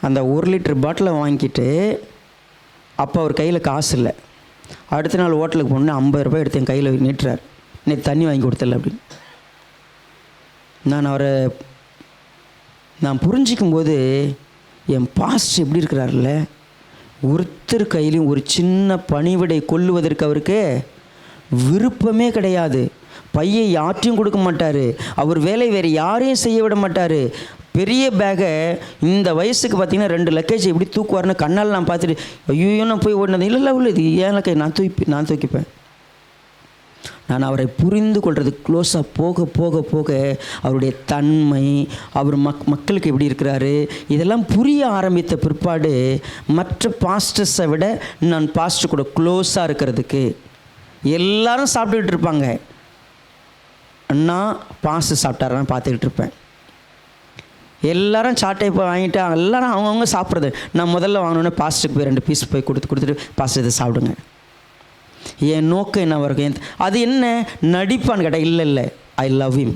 அந்த 1 லிட்டர் பாட்டிலை வாங்கிட்டு, அப்போ அவர் கையில் காசு இல்லை. அடுத்த நாள் ஹோட்டலுக்கு போனோன்னே 50 ரூபாய் எடுத்து என் கையில் நீட்டுறார், நேற்று தண்ணி வாங்கி கொடுத்தல அப்படின்னு. நான் புரிஞ்சிக்கும்போது என் பாஸ்டர் எப்படி இருக்கிறார்ல, ஒருத்தர் கையிலையும் ஒரு சின்ன பணிவிடை கொள்ளுவதற்கு அவருக்கு விருப்பமே கிடையாது. பையை யாற்றையும் கொடுக்க மாட்டார். அவர் வேலை வேறு யாரையும் செய்ய விட மாட்டார். பெரிய பேகை இந்த வயசுக்கு பார்த்திங்கன்னா 2 லக்கேஜ் எப்படி தூக்குவார்னு கண்ணால் நான் பார்த்துட்டு ஐயோ நான் போய் ஓடினது. இல்லை இது ஏன் லக்கேஜ் நான் தூக்கிப்பேன். நான் அவரை புரிந்து கொள்வது க்ளோஸாக போக போக போக அவருடைய தன்மை, அவர் மக்களுக்கு எப்படி இருக்கிறாரு, இதெல்லாம் புரிய ஆரம்பித்த பிற்பாடு மற்ற பாஸ்டர்ஸை விட நான் பாஸ்டர் கூட க்ளோஸாக இருக்கிறதுக்கு. எல்லாரும் சாப்பிட்டுக்கிட்டு இருப்பாங்க, நான் பாஸ்டர் சாப்பிட்டாரான்னு பார்த்துக்கிட்டு இருப்பேன். எல்லாரும் சாட்டை போய் வாங்கிட்டா எல்லாரும் அவங்கவுங்க சாப்பிட்றது. நான் முதல்ல வாங்கினோன்னே பாஸ்டருக்கு போய் 2 பீஸ் போய் கொடுத்துட்டு பாஸ்டர் இதை சாப்பிடுங்க. என் நோக்கம் என்ன வரைக்கும் அது என்ன நடிப்பான்னு கேட்டால் இல்லை ஐ லவ் ஹிம்.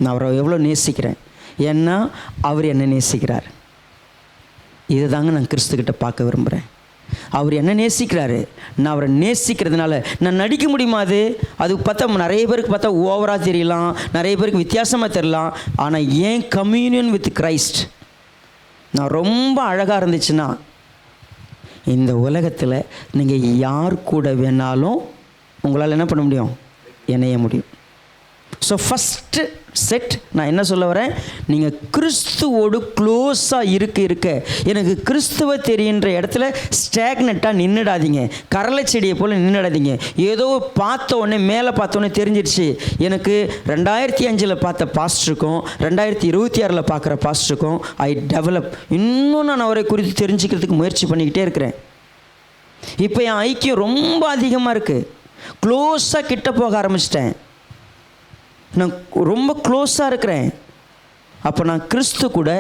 நான் அவரை எவ்வளோ நேசிக்கிறேன், ஏன்னா அவர் என்ன நேசிக்கிறார். இதை தாங்க நான் கிறிஸ்துக்கிட்ட பார்க்க விரும்புகிறேன். அவர் என்ன நேசிக்கிறாரு, நான் அவரை நேசிக்கிறதுனால நான் நடிக்க முடியுமா? அது பார்த்தா நிறைய பேருக்கு பார்த்தா ஓவராக தெரியலாம், நிறைய பேருக்கு வித்தியாசமாக தெரியலாம். ஆனால் ஏன் கம்யூனியன் வித் கிரைஸ்ட் நான் ரொம்ப அழகாக இருந்துச்சுன்னா, இந்த உலகத்தில் நீங்கள் யார் கூட வேணாலும் உங்களால் என்ன பண்ண முடியும், இணைய முடியும். ஸோ ஃபஸ்ட்டு செட் நான் என்ன சொல்ல வரேன், நீங்கள் கிறிஸ்துவோடு க்ளோஸாக இருக்க எனக்கு கிறிஸ்துவ தெரியுன்ற இடத்துல ஸ்டாக்னட்டாக நின்றுடாதீங்க. கடலை செடியை போல் நின்றுடாதீங்க. ஏதோ பார்த்த உடனே மேலே பார்த்த உடனே தெரிஞ்சிடுச்சு. எனக்கு 2005 பார்த்த பாஸ்டருக்கும் 2026 பார்க்குற பாஸ்டருக்கும் ஐ டெவலப். இன்னும் நான் அவரை குறித்து தெரிஞ்சுக்கிறதுக்கு முயற்சி பண்ணிக்கிட்டே இருக்கிறேன். இப்போ என் ஐக்கியம் ரொம்ப அதிகமாக இருக்குது. க்ளோஸாக கிட்ட போக ஆரம்பிச்சிட்டேன். நான் ரொம்ப க்ளோஸாக இருக்கிறேன். அப்போ நான் கிறிஸ்து கூட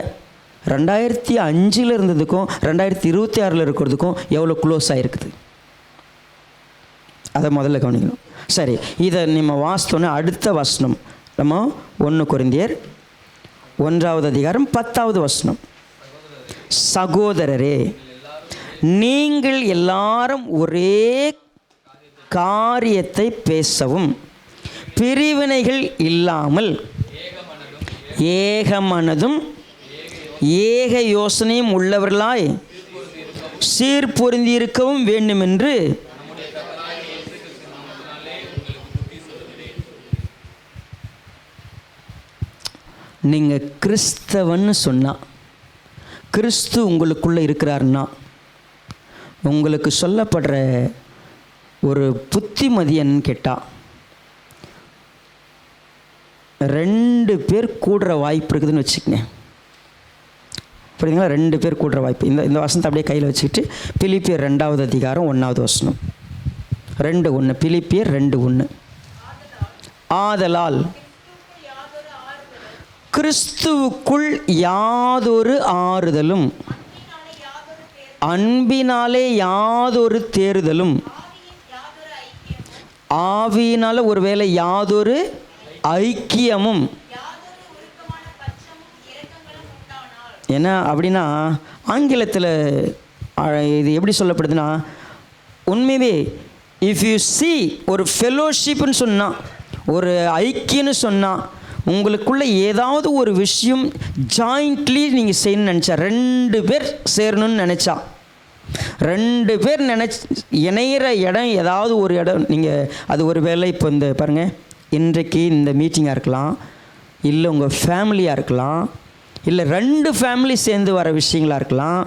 2005 இருந்ததுக்கும் 2026 இருக்கிறதுக்கும் எவ்வளோ க்ளோஸாக இருக்குது, அதை முதல்ல கவனிக்கணும். சரி, இதை நம்ம வாசித்தோன்னே அடுத்த வசனம் நம்ம 1 கொரிந்தியர் 1வது அதிகாரம் 10வது வசனம். சகோதரரே, நீங்கள் எல்லாரும் ஒரே காரியத்தை பேசவும் பிரிவினைகள் இல்லாமல் ஏக மனதும் ஏக யோசனையும் உள்ளவர்களாய் சீர்பொருந்தியிருக்கவும் வேண்டுமென்று நீங்கள் கிறிஸ்தவன்னு சொன்னால், கிறிஸ்து உங்களுக்குள்ளே இருக்கிறாருன்னா, உங்களுக்கு சொல்லப்படுற ஒரு புத்திமதி என்னன்னு கேட்டால், 2 பேர் கூடுற வாய்ப்பு இருக்குதுன்னு வச்சுக்கங்க. புரியுதுங்களா? 2 பேர் கூடுற வாய்ப்பு. இந்த வசனத்தை அப்படியே கையில் வச்சுக்கிட்டு பிலிப்பியர் 2வது அதிகாரம் 1வது வசனம் 2:1. பிலிப்பியர் 2:1. ஆதலால் கிறிஸ்துவுக்குள் யாதொரு ஆறுதலும் அன்பினாலே யாதொரு தேறுதலும் ஆவியினால் ஒருவேளை யாதொரு ஐக்கியமும். ஏன்னா அப்படின்னா ஆங்கிலத்தில் இது எப்படி சொல்லப்படுதுன்னா, உண்மையே இஃப் யூ சி ஒரு ஃபெலோஷிப்னு சொன்னால், ஒரு ஐக்கியன்னு சொன்னால், உங்களுக்குள்ளே ஏதாவது ஒரு விஷயம் ஜாயிண்ட்லி நீங்கள் செய்யணும்னு நினச்சா, 2 பேர் சேரணும்னு நினச்சா, 2 பேர் இணையிற இடம் ஏதாவது ஒரு இடம் நீங்கள் அது ஒரு வேளை இப்போ இந்த பாருங்கள், இன்றைக்கு இந்த மீட்டிங்காக இருக்கலாம், இல்லை உங்கள் ஃபேமிலியாக இருக்கலாம், இல்லை 2 ஃபேமிலி சேர்ந்து வர விஷயங்களாக இருக்கலாம்,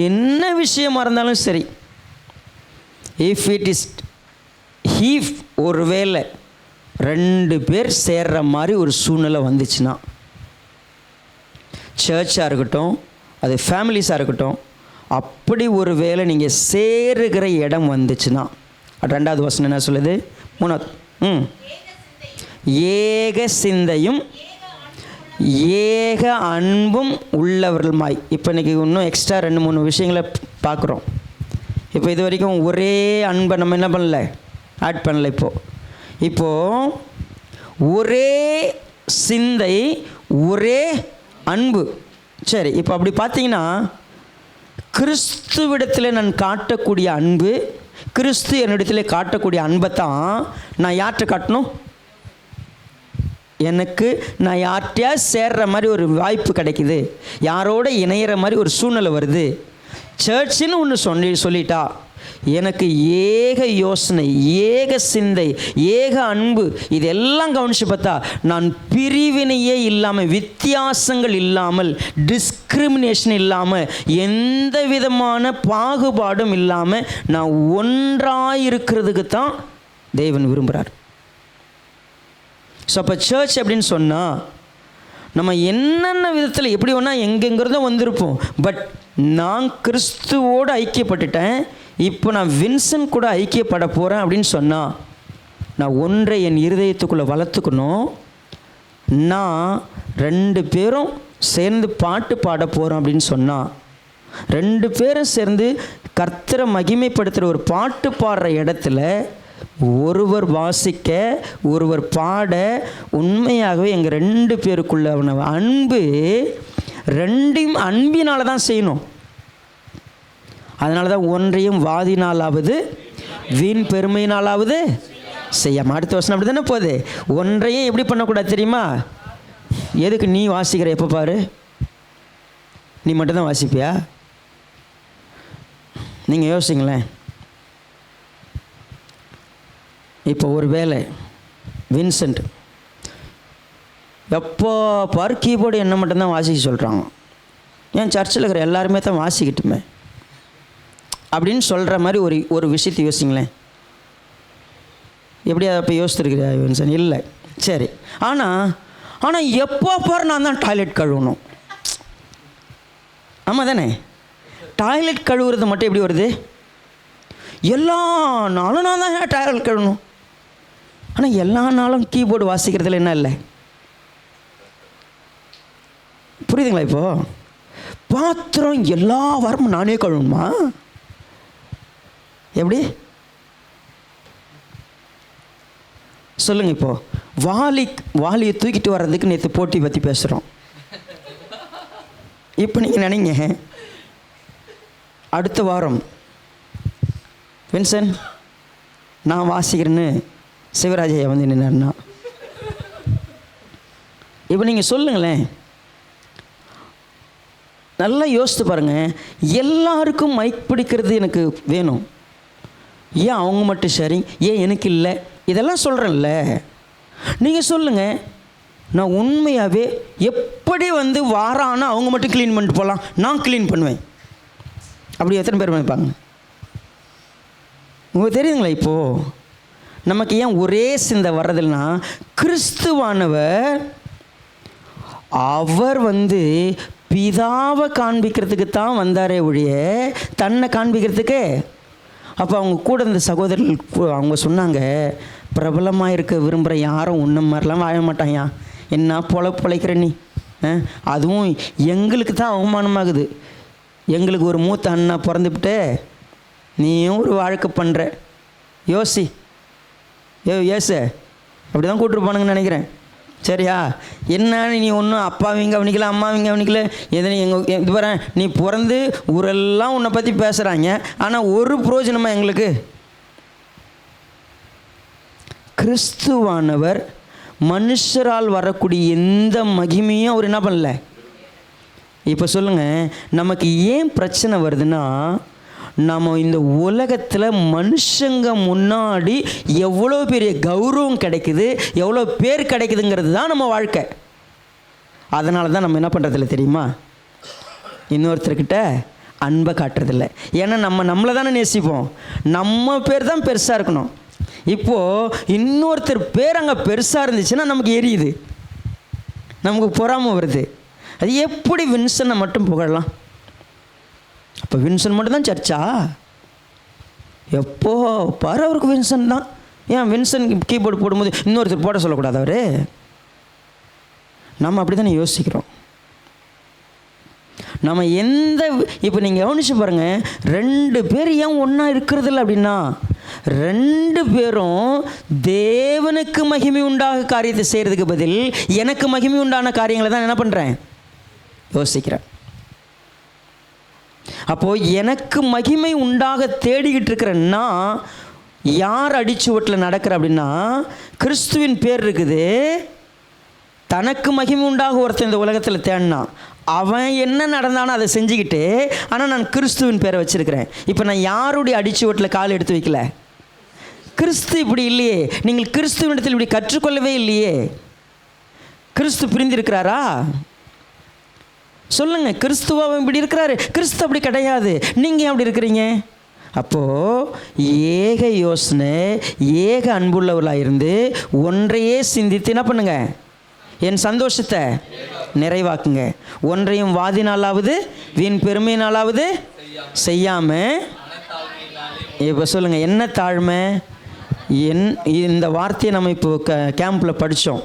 என்ன விஷயமாக இருந்தாலும் சரி, இஃப் இட் இஸ் ஒரு வேளை 2 பேர் சேர்ற மாதிரி ஒரு சூழ்நிலை வந்துச்சுன்னா, சர்ச்சாக இருக்கட்டும், அது ஃபேமிலிஸாக இருக்கட்டும், அப்படி ஒரு வேளை நீங்கள் சேருகிற இடம் வந்துச்சுன்னா, 2வது வசனம் என்ன சொல்லுது? 3வது ஏக சிந்தையும் ஏக அன்பும் உள்ளவர்களுமாய். இப்போ இன்றைக்கி இன்னும் எக்ஸ்ட்ரா 2-3 விஷயங்களை பார்க்குறோம். இப்போ இது வரைக்கும் ஒரே அன்பை நம்ம என்ன பண்ணல, ஆட் பண்ணல. இப்போது ஒரே சிந்தை, ஒரே அன்பு. சரி, இப்போ அப்படி பார்த்தீங்கன்னா, கிறிஸ்துவிடத்தில் நான் காட்டக்கூடிய அன்பு, கிறிஸ்து என்னிடத்தில் காட்டக்கூடிய அன்பை தான் நான் யார்கிட்ட காட்டணும்? எனக்கு நான் யார்கிட்டயா சேர்ற மாதிரி ஒரு வாய்ப்பு கிடைக்குது, யாரோட இணையிற மாதிரி ஒரு சூழ்நிலை வருது. சர்ச்சின்னு ஒன்று சொல்லிட்டா எனக்கு ஏக யோசனை, ஏக சிந்தை, ஏக அன்பு, இதெல்லாம் கவனித்து பார்த்தா நான் பிரிவினையே இல்லாமல், வித்தியாசங்கள் இல்லாமல், டிஸ்கிரிமினேஷன் இல்லாமல், எந்த விதமான பாகுபாடும் இல்லாமல் நான் ஒன்றாயிருக்கிறதுக்கு தான் தேவன் விரும்புகிறார். ஸோ அப்போ சர்ச் அப்படின்னு சொன்னால் நம்ம என்னென்ன விதத்தில் எப்படி வேணால் எங்கெங்கிறதோ வந்திருப்போம். பட் நான் கிறிஸ்துவோடு ஐக்கியப்பட்டுட்டேன், இப்போ நான் வின்சென்ட் கூட ஐக்கியப்பட போகிறேன் அப்படின்னு சொன்னால், நான் ஒன்றை என் இருதயத்துக்குள்ளே வளர்த்துக்கணும். நான் 2 பேரும் சேர்ந்து பாட்டு பாட போகிறோம் அப்படின்னு சொன்னால், 2 பேரும் சேர்ந்து கர்த்தரை மகிமைப்படுத்துகிற ஒரு பாட்டு பாடுற இடத்துல ஒருவர் வாசிக்க ஒருவர் பாட, உண்மையாகவே எங்கள் 2 பேருக்குள்ள அன்பு 2 அன்பினால தான் செய்யணும். அதனால தான் ஒன்றையும் வாதினாலாவது வீண் பெருமையினாலாவது செய்யாமல். அடுத்த வருஷம் அப்படி தானே போகுது. ஒன்றையும் எப்படி பண்ணக்கூடாது தெரியுமா? எதுக்கு நீ வாசிக்கிற? எப்போ பாரு நீ மட்டும்தான் வாசிப்பியா? நீங்கள் யோசிங்களேன். இப்போ ஒரு வேளை வின்சென்ட் எப்போ பார் கீபோர்டு என்ன மட்டும்தான் வாசிக்க சொல்கிறாங்க, ஏன் சர்ச்சில் இருக்கிற எல்லாருமே தான் வாசிக்கிட்டுமே அப்படின்னு சொல்கிற மாதிரி ஒரு விஷயத்தை யோசிங்களேன். எப்படி அதை இப்போ யோசித்துருக்கிறியா வின்சென்ட்? இல்லை. சரி, ஆனால் எப்போ பார் நான் தான் டாய்லெட் கழுவணும். ஆமாம் தானே? டாய்லெட் கழுவுறது மட்டும் எப்படி வருது? எல்லா நாளும் நான் தான் டாய்லெட் கழுவணும். ஆனால் எல்லா நாளும் கீபோர்டு வாசிக்கிறதுல என்ன இல்லை? புரியுதுங்களா? இப்போது பாத்திரம் எல்லா வாரமும் நானே கழுவணுமா? எப்படி சொல்லுங்கள். இப்போது வாலியை தூக்கிட்டு வர்றதுக்கு நேற்று போட்டி பற்றி பேசுகிறோம். இப்போ நீங்கள் நினைங்க, அடுத்த வாரம் வின்சன் நான் வாசிக்கிறேன்னு சிவராஜையா வந்து நின்னார்னா, இப்போ நீங்கள் சொல்லுங்களேன், நல்லா யோசித்து பாருங்கள். எல்லாருக்கும் மைக் பிடிக்கிறது எனக்கு வேணும், ஏன் அவங்க மட்டும் ஷேரிங், ஏன் எனக்கு இல்லை, இதெல்லாம் சொல்கிறேன்ல. நீங்கள் சொல்லுங்கள், நான் உண்மையாகவே எப்படி வந்து வாரானா அவங்க மட்டும் க்ளீன் பண்ணிட்டு போகலாம், நான் க்ளீன் பண்ணுவேன். அப்படி எத்தனை பேர் நினைப்பாங்க? உங்களுக்கு தெரியுதுங்களா? இப்போது நமக்கு ஏன் ஒரே சிந்தை வர்றதில்லைன்னா, கிறிஸ்துவானவர் அவர் வந்து பிதாவை காண்பிக்கிறதுக்கு தான் வந்தாரே ஒழிய தன்னை காண்பிக்கிறதுக்கு. அப்போ அவங்க கூட இருந்த சகோதரர்கள் அவங்க சொன்னாங்க, பிரபலமாக இருக்க விரும்புகிற யாரும் ஒன்றும் மாதிரிலாம் வாழ மாட்டாயா, என்ன பொழைக்கிற நீ, அதுவும் எங்களுக்கு தான் அவமானமாகுது, எங்களுக்கு ஒரு மூத்த அண்ணா பிறந்துவிட்டு நீயும் ஒரு வாழ்க்கை பண்ணுற, யோசி ஏசு அப்படி தான் கூப்பிட்ருப்பானுங்கன்னு நினைக்கிறேன். சரியா? என்னன்னு நீ ஒன்றும் அப்பாவிங்க கவனிக்கல, அம்மாவிங்க கவனிக்கல, எதனை எங்கள் இது வரேன், நீ பிறந்து ஊரெல்லாம் உன்னை பற்றி பேசுகிறாங்க, ஆனால் ஒரு பிரயோஜனமாக எங்களுக்கு. கிறிஸ்துவானவர் மனுஷரால் வரக்கூடிய எந்த மகிமையும் அவர் என்ன பண்ணல. இப்போ சொல்லுங்கள், நமக்கு ஏன் பிரச்சனை வருதுன்னா, நம்ம இந்த உலகத்தில் மனுஷங்க முன்னாடி எவ்வளோ பெரிய கௌரவம் கிடைக்குது, எவ்வளோ பேர் கிடைக்குதுங்கிறது தான் நம்ம வாழ்க்கை. அதனால தான் நம்ம என்ன பண்ணுறதில்ல தெரியுமா, இன்னொருத்தர்கிட்ட அன்பை காட்டுறதில்ல. ஏன்னா நம்மளை தானே நேசிப்போம், நம்ம பேர் தான் பெருசாக இருக்கணும். இப்போது இன்னொருத்தர் பேர் அங்கே பெருசாக இருந்துச்சுன்னா நமக்கு எரியுது, நமக்கு பொறாமை வருது. அது எப்படி வின்சனை மட்டும் புகழலாம்? அப்போ வின்சன் மட்டும்தான் சர்ச்சா? எப்போ பாரு அவருக்கு வின்சன் தான். ஏன் வின்சன் கீபோர்டு போடும்போது இன்னொருத்தர் போட சொல்லக்கூடாது? அவர் நம்ம அப்படி தானே யோசிக்கிறோம். நம்ம இப்போ நீங்கள் கவனிச்சு பாருங்கள், 2 பேர் ஏன் ஒன்றா இருக்கிறதில்ல அப்படின்னா, 2 பேரும் தேவனுக்கு மகிமை உண்டாக காரியத்தை செய்கிறதுக்கு பதில் எனக்கு மகிமை உண்டான காரியங்களை தான் என்ன பண்ணுறேன், யோசிக்கிறேன். அப்போது எனக்கு மகிமை உண்டாக தேடிக்கிட்டு இருக்கிறேன்னா யார் அடிச்சுவட்டில் நடக்கிற அப்படின்னா, கிறிஸ்துவின் பேர் இருக்குது, தனக்கு மகிமை உண்டாக ஒருத்தன் இந்த உலகத்தில் தேடினா அவன் என்ன நடந்தானோ அதை செஞ்சுக்கிட்டு, ஆனால் நான் கிறிஸ்துவின் பேரை வச்சுருக்கிறேன். இப்போ நான் யாருடைய அடிச்சுவட்டில் கால் எடுத்து வைக்கல. கிறிஸ்து இப்படி இல்லையே, நீங்கள் கிறிஸ்துவனிடத்தில் இப்படி கற்றுக்கொள்ளவே இல்லையே. கிறிஸ்து பிரிந்திருக்கிறாரா? சொல்லுங்கள், கிறிஸ்துவ இப்படி இருக்கிறாரு, கிறிஸ்து அப்படி கிடையாது, நீங்கள் ஏன் அப்படி இருக்கிறீங்க? அப்போது ஏக யோசனை, ஏக அன்புள்ளவர்களாக இருந்து ஒன்றையே சிந்தித்து என்ன பண்ணுங்க, என் சந்தோஷத்தை நிறைவாக்குங்க. ஒன்றையும் வாதினாலாவது வீண் பெருமையினாலாவது செய்யாமல். இப்போ சொல்லுங்கள், என்ன தாழ்மை? இந்த வார்த்தையை நம்ம இப்போ கேம்பில் படித்தோம்.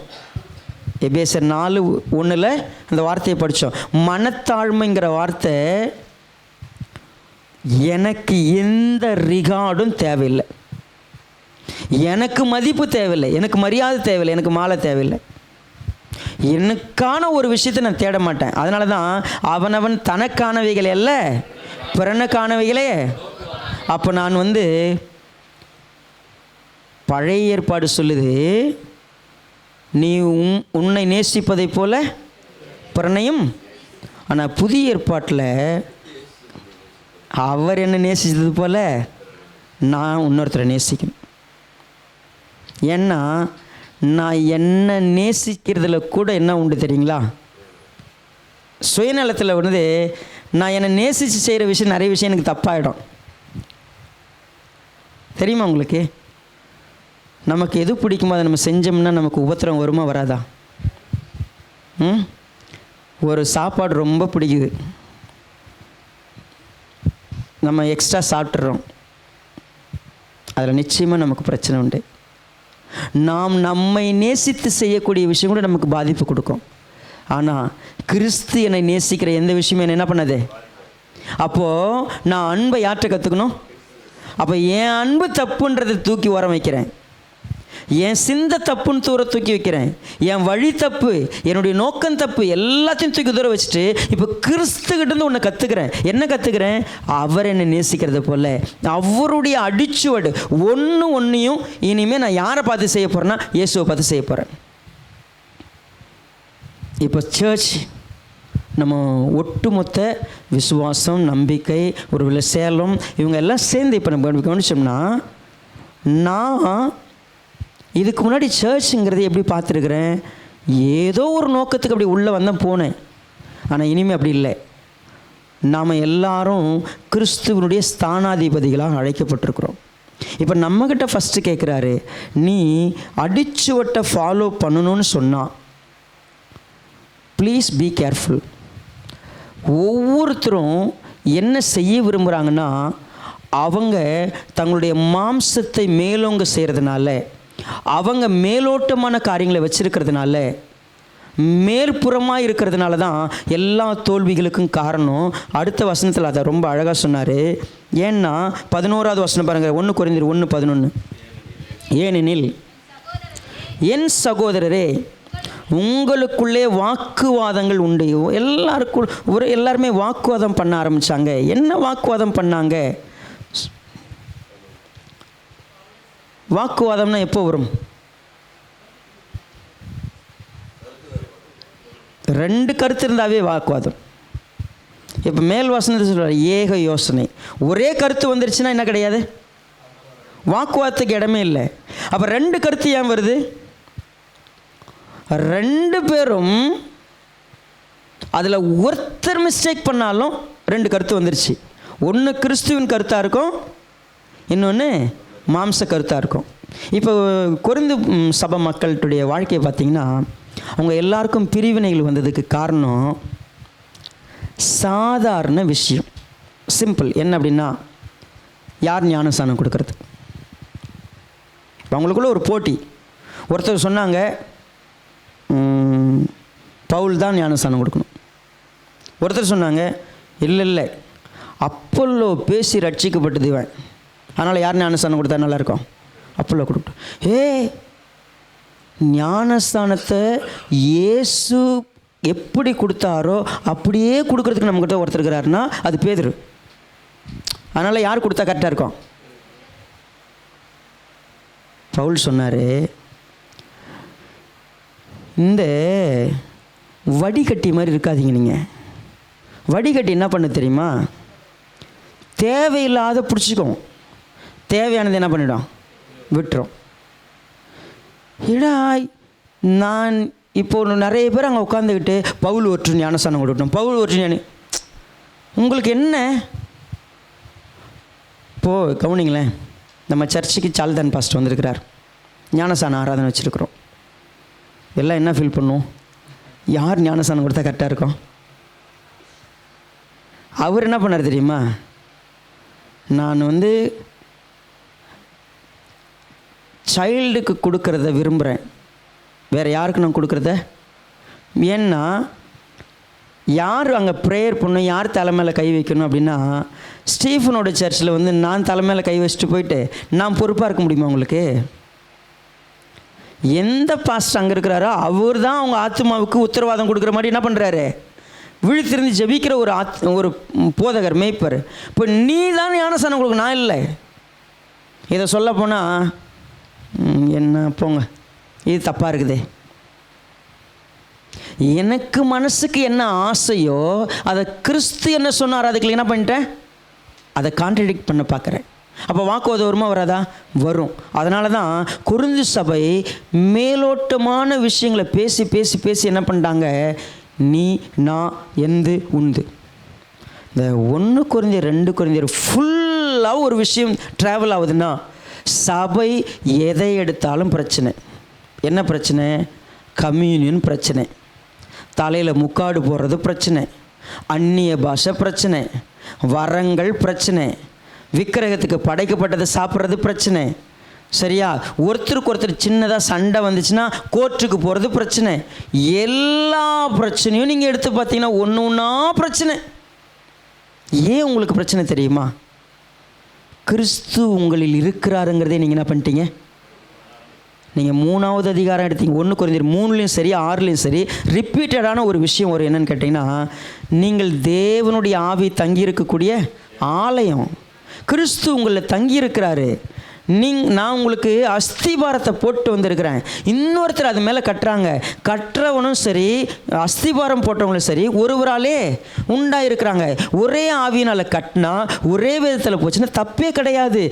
எபேசியர் 4:1 அந்த வார்த்தையை படித்தோம். மனத்தாழ்மைங்கிற வார்த்தை, எனக்கு எந்த ரிகார்டும் தேவையில்லை, எனக்கு மதிப்பு தேவையில்லை, எனக்கு மரியாதை தேவையில்லை, எனக்கு மாலை தேவையில்லை, எனக்கான ஒரு விஷயத்தை நான் தேட மாட்டேன். அதனால தான் அவனவன் தனக்கானவைகளே அல்ல பிறனுக்கானவைகளே. அப்போ நான் பழைய ஏற்பாடு சொல்லுது, நீ உன்னை நேசிப்பதை போல பிறனையும். ஆனால் புதிய ஏற்பாட்டில் அவர் என்னை நேசித்தது போல நான் இன்னொருத்தரை நேசிக்கணும். ஏன்னா நான் என்னை நேசிக்கிறதுல கூட என்ன உண்டு தெரியுங்களா, சுயநலத்தில் நான் என்னை நேசித்து செய்கிற விஷயம், நிறைய விஷயம் எனக்கு தப்பாயிடும். தெரியுமா உங்களுக்கு? நமக்கு எது பிடிக்குமோ அதை நம்ம செஞ்சோம்னா நமக்கு உபத்திரம் வருமா வராதா? ஒரு சாப்பாடு ரொம்ப பிடிக்குது, நம்ம எக்ஸ்ட்ரா சாப்பிட்றோம், அதில் நிச்சயமாக நமக்கு பிரச்சனை உண்டு. நாம் நம்மை நேசித்து செய்யக்கூடிய விஷயம் கூட நமக்கு பாதிப்பு கொடுக்கும். ஆனால் கிறிஸ்து என்னை நேசிக்கிற எந்த விஷயமும் என்ன பண்ணாது. அப்போது நான் அன்பை யாற்ற கற்றுக்கணும். அப்போ என் அன்பு தப்புன்றதை தூக்கி வர வைக்கிறேன். என் சிந்தை தப்புன்னு தூர தூக்கி வைக்கிறேன், என் வழி தப்பு, என்னுடைய நோக்கம் தப்பு, எல்லாத்தையும் தூக்கி தூர வச்சுட்டு இப்போ கிறிஸ்துக்கிட்டேருந்து ஒன்று கற்றுக்கிறேன். என்ன கற்றுக்கிறேன்? அவர் என்னை நேசிக்கிறது போல் அவருடைய அடிச்சுவடு ஒன்றையும் இனிமேல் நான் யாரை பார்த்து செய்ய போகிறேன்னா இயேசுவை பார்த்து செய்ய போகிறேன். இப்போ சர்ச் நம்ம ஒட்டுமொத்த விசுவாசம், நம்பிக்கை, ஒரு சேலம், இவங்க எல்லாம் சேர்ந்து இப்போ நம்ம கவனிச்சோம்னா, நான் இதுக்கு முன்னாடி சர்ச்சுங்கிறது எப்படி பார்த்துருக்குறேன்? ஏதோ ஒரு நோக்கத்துக்கு அப்படி உள்ளே வந்தால் போனேன். ஆனால் இனிமேல் அப்படி இல்லை. நாம் எல்லாரும் கிறிஸ்துவனுடைய ஸ்தானாதிபதிகளாக அழைக்கப்பட்டிருக்கிறோம். இப்போ நம்மக்கிட்ட ஃபஸ்ட்டு கேட்குறாரு, நீ அடிச்சுவட்டை ஃபாலோ பண்ணணும்னு சொன்னால் ப்ளீஸ் பி கேர்ஃபுல். ஒவ்வொருத்தரும் என்ன செய்ய விரும்புகிறாங்கன்னா, அவங்க தங்களுடைய மாம்சத்தை மேலோங்க செய்கிறதுனால, அவங்க மேலோட்டமான காரியங்களை வச்சுருக்கிறதுனால, மேற்புறமாக இருக்கிறதுனால தான் எல்லா தோல்விகளுக்கும் காரணம். அடுத்த வசனத்தில் அதை ரொம்ப அழகாக சொன்னார். ஏன்னா 11வது வசனம் பாருங்கள், 1 Corinthians 1:11. ஏனெனில் என் சகோதரரே, உங்களுக்குள்ளே வாக்குவாதங்கள் உண்டு. எல்லாருமே வாக்குவாதம் பண்ண ஆரம்பித்தாங்க. என்ன வாக்குவாதம் பண்ணாங்க? வாக்குவாதம்னா எப்போ வரும்? 2 கருத்து இருந்தாவே வாக்குவாதம். இப்போ மேல் வாசனத்தை சொல்கிறார், ஏக யோசனை. ஒரே கருத்து வந்துருச்சுன்னா என்ன கிடையாது? வாக்குவாதத்துக்கு இடமே இல்லை. அப்போ 2 கருத்து ஏன் வருது? 2 பேரும் அதில் ஒருத்தர் மிஸ்டேக் பண்ணாலும் 2 கருத்து வந்துருச்சு. ஒன்று கிறிஸ்துவின் கருத்தாக இருக்கும், இன்னொன்று மாம்ச கருத்தாக இருக்கும். இப்போ கொரிந்து சபை மக்களுடைய வாழ்க்கையை பார்த்திங்கன்னா, அவங்க எல்லாருக்கும் பிரிவினைகள் வந்ததுக்கு காரணம் சாதாரண விஷயம், சிம்பிள். என்ன அப்படின்னா, யார் ஞானஸ்தானம் கொடுக்கறது? அவங்களுக்குள்ள ஒரு போட்டி. ஒருத்தர் சொன்னாங்க, பவுல் தான் ஞானஸ்தானம் கொடுக்கணும். ஒருத்தர் சொன்னாங்க, இல்லை அப்பல்லோ பேசி ரட்சிக்கப்பட்டது இவன், அதனால் யார் ஞானஸ்தானம் கொடுத்தா நல்லாயிருக்கும்? அப்பல்லோ கொடுக்கட்டும். ஞானஸ்தானத்தை இயேசு எப்படி கொடுத்தாரோ அப்படியே கொடுக்கறதுக்கு நம்மக்கிட்ட ஒருத்தர் இருக்கிறாருன்னா அது பேதுரு. அதனால் யார் கொடுத்தா கரெக்டாக இருக்கும்? பவுல் சொன்னார், இந்த வடிகட்டி மாதிரி இருக்காதீங்க. நீங்கள் வடிகட்டி என்ன பண்ண தெரியுமா? தேவையில்லாத பிடிச்சிக்கும், தேவையானது என்ன பண்ணிடும்? விட்டுரும். நான் இப்போ நிறைய பேர் அங்கே உட்காந்துக்கிட்டு பவுல் ஒற்று ஞானஸ்தானம் கொடுக்கணும், பவுல் ஒற்று ஞானி. உங்களுக்கு என்ன? இப்போது கவனிங்களேன், நம்ம சர்ச்சுக்கு சால்தான் பாஸ்டர் வந்திருக்கிறார், ஞானஸ்தானம் ஆராதனை வச்சுருக்குறோம். எல்லாம் என்ன ஃபீல் பண்ணும்? யார் ஞானஸ்தானம் கொடுத்தா கரெக்டாக இருக்கும்? அவர் என்ன பண்ணார் தெரியுமா? நான் சைல்டுக்கு கொடுக்கறத விரும்புகிறேன், வேறு யாருக்கு நான் கொடுக்குறத? ஏன்னா யார் அங்கே ப்ரேயர் பண்ணணும், யார் தலைமையில கை வைக்கணும் அப்படின்னா, ஸ்டீஃபனோட சர்ச்சில் நான் தலைமையில கை வச்சுட்டு போயிட்டு நான் பொறுப்பாக இருக்க முடியுமா உங்களுக்கு? எந்த பாஸ்டர் அங்கே இருக்கிறாரோ அவர் தான் அவங்க ஆத்மாவுக்கு உத்தரவாதம் கொடுக்குற மாதிரி என்ன பண்ணுறாரு? விழித்திருந்து ஜெபிக்கிற ஒரு போதகர், மேய்ப்பர். இப்போ நீ தான் ஞானஸ்தானம் கொடுக்க, நான் இல்லை. இதை சொல்ல போனால் என்ன போங்க, இது தப்பாக இருக்குதே. எனக்கு மனசுக்கு என்ன ஆசையோ அதை கிறிஸ்து என்ன சொன்னார் அதுக்கு என்ன பண்ணிட்டேன்? அதை கான்ட்ரடிக்ட் பண்ண பார்க்குறேன். அப்போ வாக்குவாதம் வருமா வராதா? வரும். அதனால தான் கொரிந்து சபை மேலோட்டமான விஷயங்களை பேசி பேசி பேசி என்ன பண்ணிட்டாங்க? நீ நான் எந்து உந்து. இந்த 1 Corinthians 2 Corinthians ஃபுல்லாக ஒரு விஷயம் ட்ராவல் ஆகுதுன்னா, சபை எதை எடுத்தாலும் பிரச்சனை. என்ன பிரச்சனை? கம்யூனியன் பிரச்சனை, தலையில் முக்காடு போடுறது பிரச்சனை, அந்நிய பாஷை பிரச்சனை, வரங்கள் பிரச்சனை, விக்கிரகத்துக்கு படைக்கப்பட்டதை சாப்பிட்றது பிரச்சனை. சரியா? ஒருத்தருக்கு ஒருத்தர் சின்னதாக சண்டை வந்துச்சுன்னா கோர்ட்டுக்கு போகிறது பிரச்சனை. எல்லா பிரச்சனையும் நீங்கள் எடுத்து பார்த்தீங்கன்னா ஒன்று ஒன்றா பிரச்சனை. ஏன் உங்களுக்கு பிரச்சனை தெரியுமா? கிறிஸ்து உங்களில் இருக்கிறாருங்கிறதே நீங்கள் என்ன பண்ணிட்டீங்க? நீங்கள் 3வது அதிகாரம் எடுத்தீங்க, 1 கொரிந்தியர் 3லையும் சரி 6லையும் சரி ரிப்பீட்டடான ஒரு விஷயம் ஒரு என்னன்னு கேட்டிங்கன்னா, நீங்கள் தேவனுடைய ஆவி தங்கியிருக்கக்கூடிய ஆலயம். கிறிஸ்து உங்களில் தங்கியிருக்கிறாரு. நான் உங்களுக்கு அஸ்திபாரத்தை போட்டு வந்திருக்கிறேன். இன்னொருத்தர் அது மேலே கட்டுறாங்க. கட்டுறவனும் சரி அஸ்திபாரம் போட்டவங்களும் சரி ஒருவராலே உண்டாயிருக்கிறாங்க. ஒரே ஆவியினால் கட்டினா ஒரே விதத்தில் போச்சுன்னா தப்பே கிடையாது.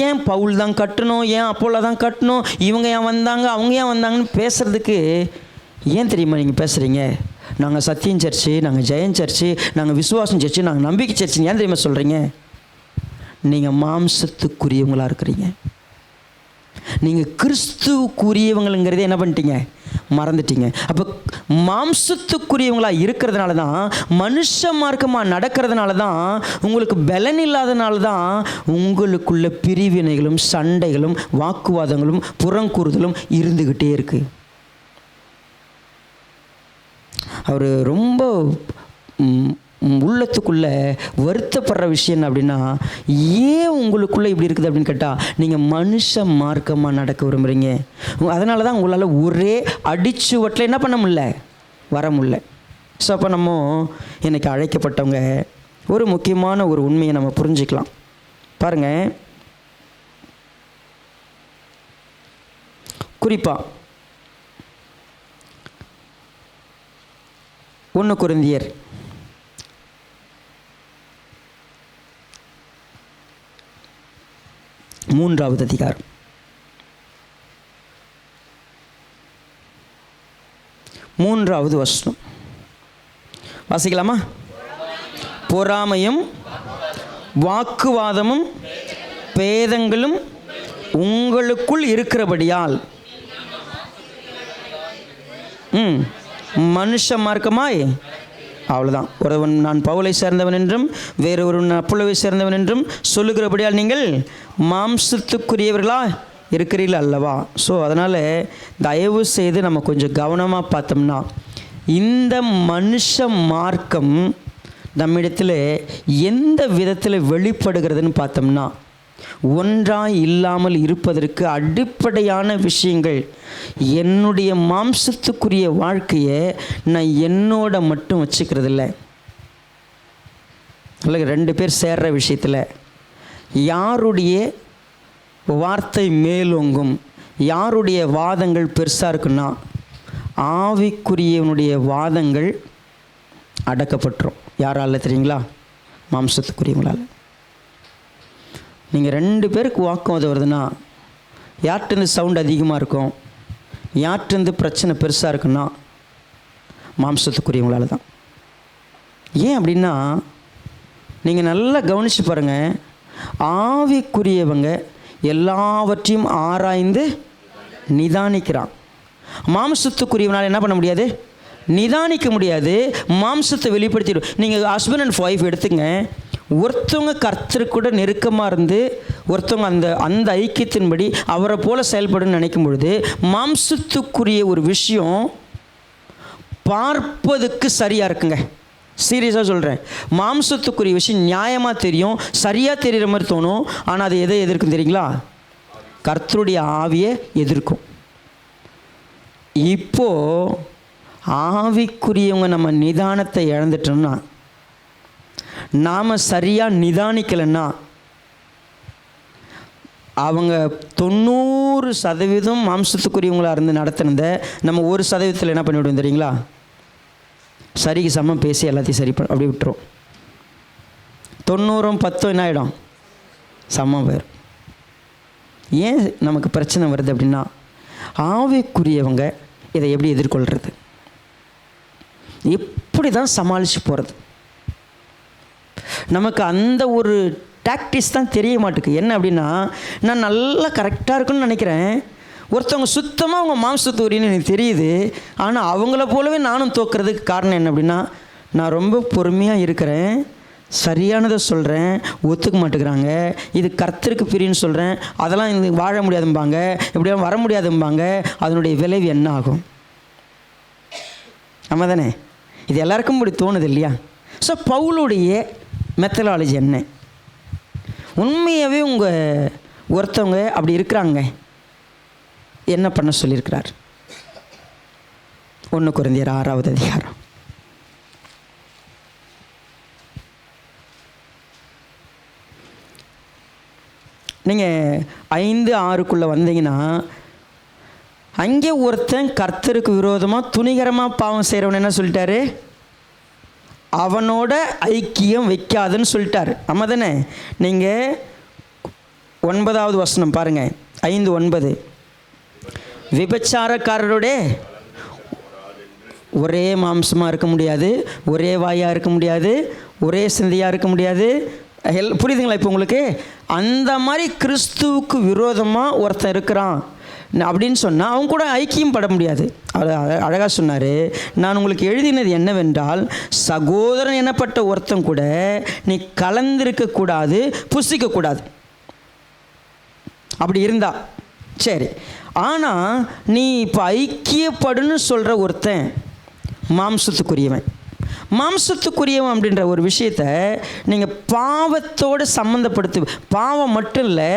ஏன் பவுல் தான் கட்டணும், ஏன் அப்போலோ தான் கட்டணும், இவங்க ஏன் வந்தாங்க அவங்க ஏன் வந்தாங்கன்னு பேசுகிறதுக்கு ஏன் தெரியுமா நீங்கள் பேசுகிறீங்க? நாங்கள் சத்தியம் சர்ச்சு, நாங்கள் ஜெயம் சர்ச்சு, நாங்கள் விசுவாசம் சர்ச்சு, நாங்கள் நம்பிக்கை சர்ச்சுன்னு ஏன் தெரியுமா சொல்கிறீங்க? நீங்கள் மாம்சத்துக்குரியவங்களாக இருக்கிறீங்க. நீங்கள் கிறிஸ்துவுக்குரியவங்களுங்கிறதே என்ன பண்ணிட்டீங்க? மறந்துட்டீங்க. அப்போ மாம்சத்துக்குரியவங்களாக இருக்கிறதுனால தான், மனுஷ மார்க்கமாக நடக்கிறதுனால தான், உங்களுக்கு பலன் இல்லாதனால தான் உங்களுக்குள்ள பிரிவினைகளும் சண்டைகளும் வாக்குவாதங்களும் புறங்கூறுதலும் இருந்துக்கிட்டே இருக்குது. அவர் ரொம்ப உள்ளத்துக்குள்ளே வருத்தப்படுற விஷயம் என்ன அப்படின்னா, ஏன் உங்களுக்குள்ளே இப்படி இருக்குது அப்படின்னு கேட்டால், நீங்கள் மனுஷ மார்க்கமாக நடக்க விரும்புகிறீங்க. அதனால தான் உங்களால் ஒரே அடிச்சுவட்டில் என்ன பண்ண முடியல, வர முடியல. ஸோ அப்போ நம்ம இன்றைக்கி அழைக்கப்பட்டவங்க ஒரு முக்கியமான ஒரு உண்மையை நம்ம புரிஞ்சுக்கலாம். பாருங்கள், குறிப்பாக 1 கொரிந்தியர் 3வது அதிகாரம் 3வது வசனம் வாசிக்கலாமா? பொறாமையும் வாக்குவாதமும் பேதங்களும் உங்களுக்குள் இருக்கிறபடியால் மனுஷ மார்க்கமாய், அவ்வளோதான். ஒருவன் நான் பவுலை சேர்ந்தவன் என்றும் வேறொருவன் அப்பொல்லோவை சேர்ந்தவன் என்றும் சொல்லுகிறபடியால் நீங்கள் மாம்சத்துக்குரியவர்களா இருக்கிறீர்கள் அல்லவா? ஸோ அதனால் தயவு செய்து நம்ம கொஞ்சம் கவனமாக பார்த்தோம்னா, இந்த மனுஷ மார்க்கம் நம்மிடத்தில் எந்த விதத்தில் வெளிப்படுகிறதுன்னு பார்த்தோம்னா, ஒன்றாய் இல்லாமல் இருப்பதற்கு அடிப்படையான விஷயங்கள், என்னுடைய மாம்சத்துக்குரிய வாழ்க்கையை நான் என்னோட மட்டும் வச்சுக்கிறதில்ல. இல்லை, 2 பேர் சேர்ற விஷயத்தில் யாருடைய வார்த்தை மேலோங்கும், யாருடைய வாதங்கள் பெருசாக இருக்குன்னா, ஆவிக்குரியவனுடைய வாதங்கள் அடக்கப்பட்டுரும். யாரால் தெரியுங்களா? மாம்சத்துக்குரியவங்களால். நீங்கள் 2 பேருக்கு வாக்குவாதம் வருதுன்னா, யார்கிட்டருந்து சவுண்ட் அதிகமாக இருக்கும், யார்கிட்டருந்து பிரச்சனை பெருசாக இருக்குன்னா, மாம்சத்துக்குரியவங்களால் தான். ஏன் அப்படின்னா, நீங்கள் நல்லா கவனித்து பாருங்கள், ஆவிக்குரியவங்க எல்லாவற்றையும் ஆராய்ந்து நிதானிக்கிறான். மாம்சத்துக்குரியவனால் என்ன பண்ண முடியாது, நிதானிக்க முடியாது. மாம்சத்தை வெளிப்படுத்திடும். நீங்கள் ஹஸ்பண்ட் அண்ட் ஒய்ஃப் எடுத்துங்க, ஒருத்தவங்க கர்த்தருக்கு கூட நெருக்கமாக இருந்து ஒருத்தவங்க அந்த ஐக்கியத்தின்படி அவரை போல் செயல்படுன்னு நினைக்கும் பொழுது, மாம்சத்துக்குரிய ஒரு விஷயம் பார்ப்பதுக்கு சரியாக இருக்குங்க. சீரியஸாக சொல்கிறேன். மாம்சத்துக்குரிய விஷயம் நியாயமாக தெரியும், சரியாக தெரிகிற மாதிரி தோணும். ஆனால் அது எதை எதிர்க்கும் தெரியுங்களா? கர்த்தருடைய ஆவியை எதிர்க்கும். இப்போது ஆவிக்குரியவங்க நம்ம நிதானத்தை இழந்துட்டோம்னா, நாம் சரியாக நிதானிக்கலைன்னா, அவங்க 90% மாம்சத்துக்குரியவங்களாக இருந்து நடத்தினத நம்ம 1% என்ன பண்ணிவிடுவோம் தெரியுங்களா? சரிக்கு சமம் பேசி எல்லாத்தையும் சரி அப்படி விட்டுரும். 90 10 என்ன ஆகிடும்? சமம் பேர். ஏன் நமக்கு பிரச்சனை வருது அப்படின்னா, ஆவிக்குரியவங்க இதை எப்படி எதிர்கொள்கிறது, எப்படி தான் சமாளித்து போகிறது, நமக்கு அந்த ஒரு டாக்டிக்ஸ் தான் தெரிய மாட்டேங்குது. என்ன அப்படின்னா, நான் நல்லா கரெக்டாக இருக்குன்னு நினைக்கிறேன், ஒருத்தவங்க சுத்தமாக அவங்க மாம்சத்துக்குரியன்னு எனக்கு தெரியுது, ஆனால் அவங்கள போலவே நானும் தோக்கிறதுக்கு காரணம் என்ன அப்படின்னா, நான் ரொம்ப பொறுமையாக இருக்கிறேன், சரியானதை சொல்கிறேன், ஒத்துக்க மாட்டேங்கிறாங்க, இது கர்த்தருக்கு பிரின்னு சொல்கிறேன், அதெல்லாம் இது வாழ முடியாதும்பாங்க, இப்படியெல்லாம் வர முடியாதும்பாங்க, அதனுடைய விளைவு என்ன ஆகும்? ஆமாம் தானே? இது எல்லாருக்கும் இப்படி தோணுது இல்லையா? ஸோ பவுலுடைய மெத்தடாலஜி என்ன? உண்மையாகவே ஒருத்தவங்க அப்படி இருக்கிறாங்க, என்ன பண்ண சொல்லியிருக்கிறார்? 1 கொரிந்தியர் 6வது அதிகாரம். நீங்கள் 5-6க்குள்ளே வந்தீங்கன்னா, அங்கே ஒருத்தன் கர்த்தருக்கு விரோதமாக துணிகரமாக பாவம் செய்கிறவன் என்ன சொல்லிட்டாரு? அவனோட ஐக்கியம் வைக்காதுன்னு சொல்லிட்டார். ஆமாம் தானே? நீங்கள் 9வது வசனம் பாருங்கள், 5:9. விபச்சாரக்காரரோட ஒரே மாம்சமாக இருக்க முடியாது, ஒரே வாயாக இருக்க முடியாது, ஒரே சிந்தையாக இருக்க முடியாது. புரியுதுங்களா இப்போ உங்களுக்கு? அந்த மாதிரி கிறிஸ்துவுக்கு விரோதமாக ஒருத்தன் இருக்கிறான் அப்படின்னு சொன்னால் அவங்க கூட ஐக்கியம் பட முடியாது. அழகாக சொன்னார், நான் உங்களுக்கு எழுதினது என்னவென்றால், சகோதரன் எனப்பட்ட ஒருத்தன் கூட நீ கலந்திருக்கக்கூடாது, புசிக்கக்கூடாது. அப்படி இருந்தா சரி. ஆனால் நீ இப்போ ஐக்கியப்படுன்னு சொல்கிற ஒருத்தன் மாம்சத்துக்குரியவன். மாம்சத்துக்குரியவன் அப்படின்ற ஒரு விஷயத்த நீங்கள் பாவத்தோடு சம்மந்தப்படுத்து. பாவம் மட்டும் இல்லை,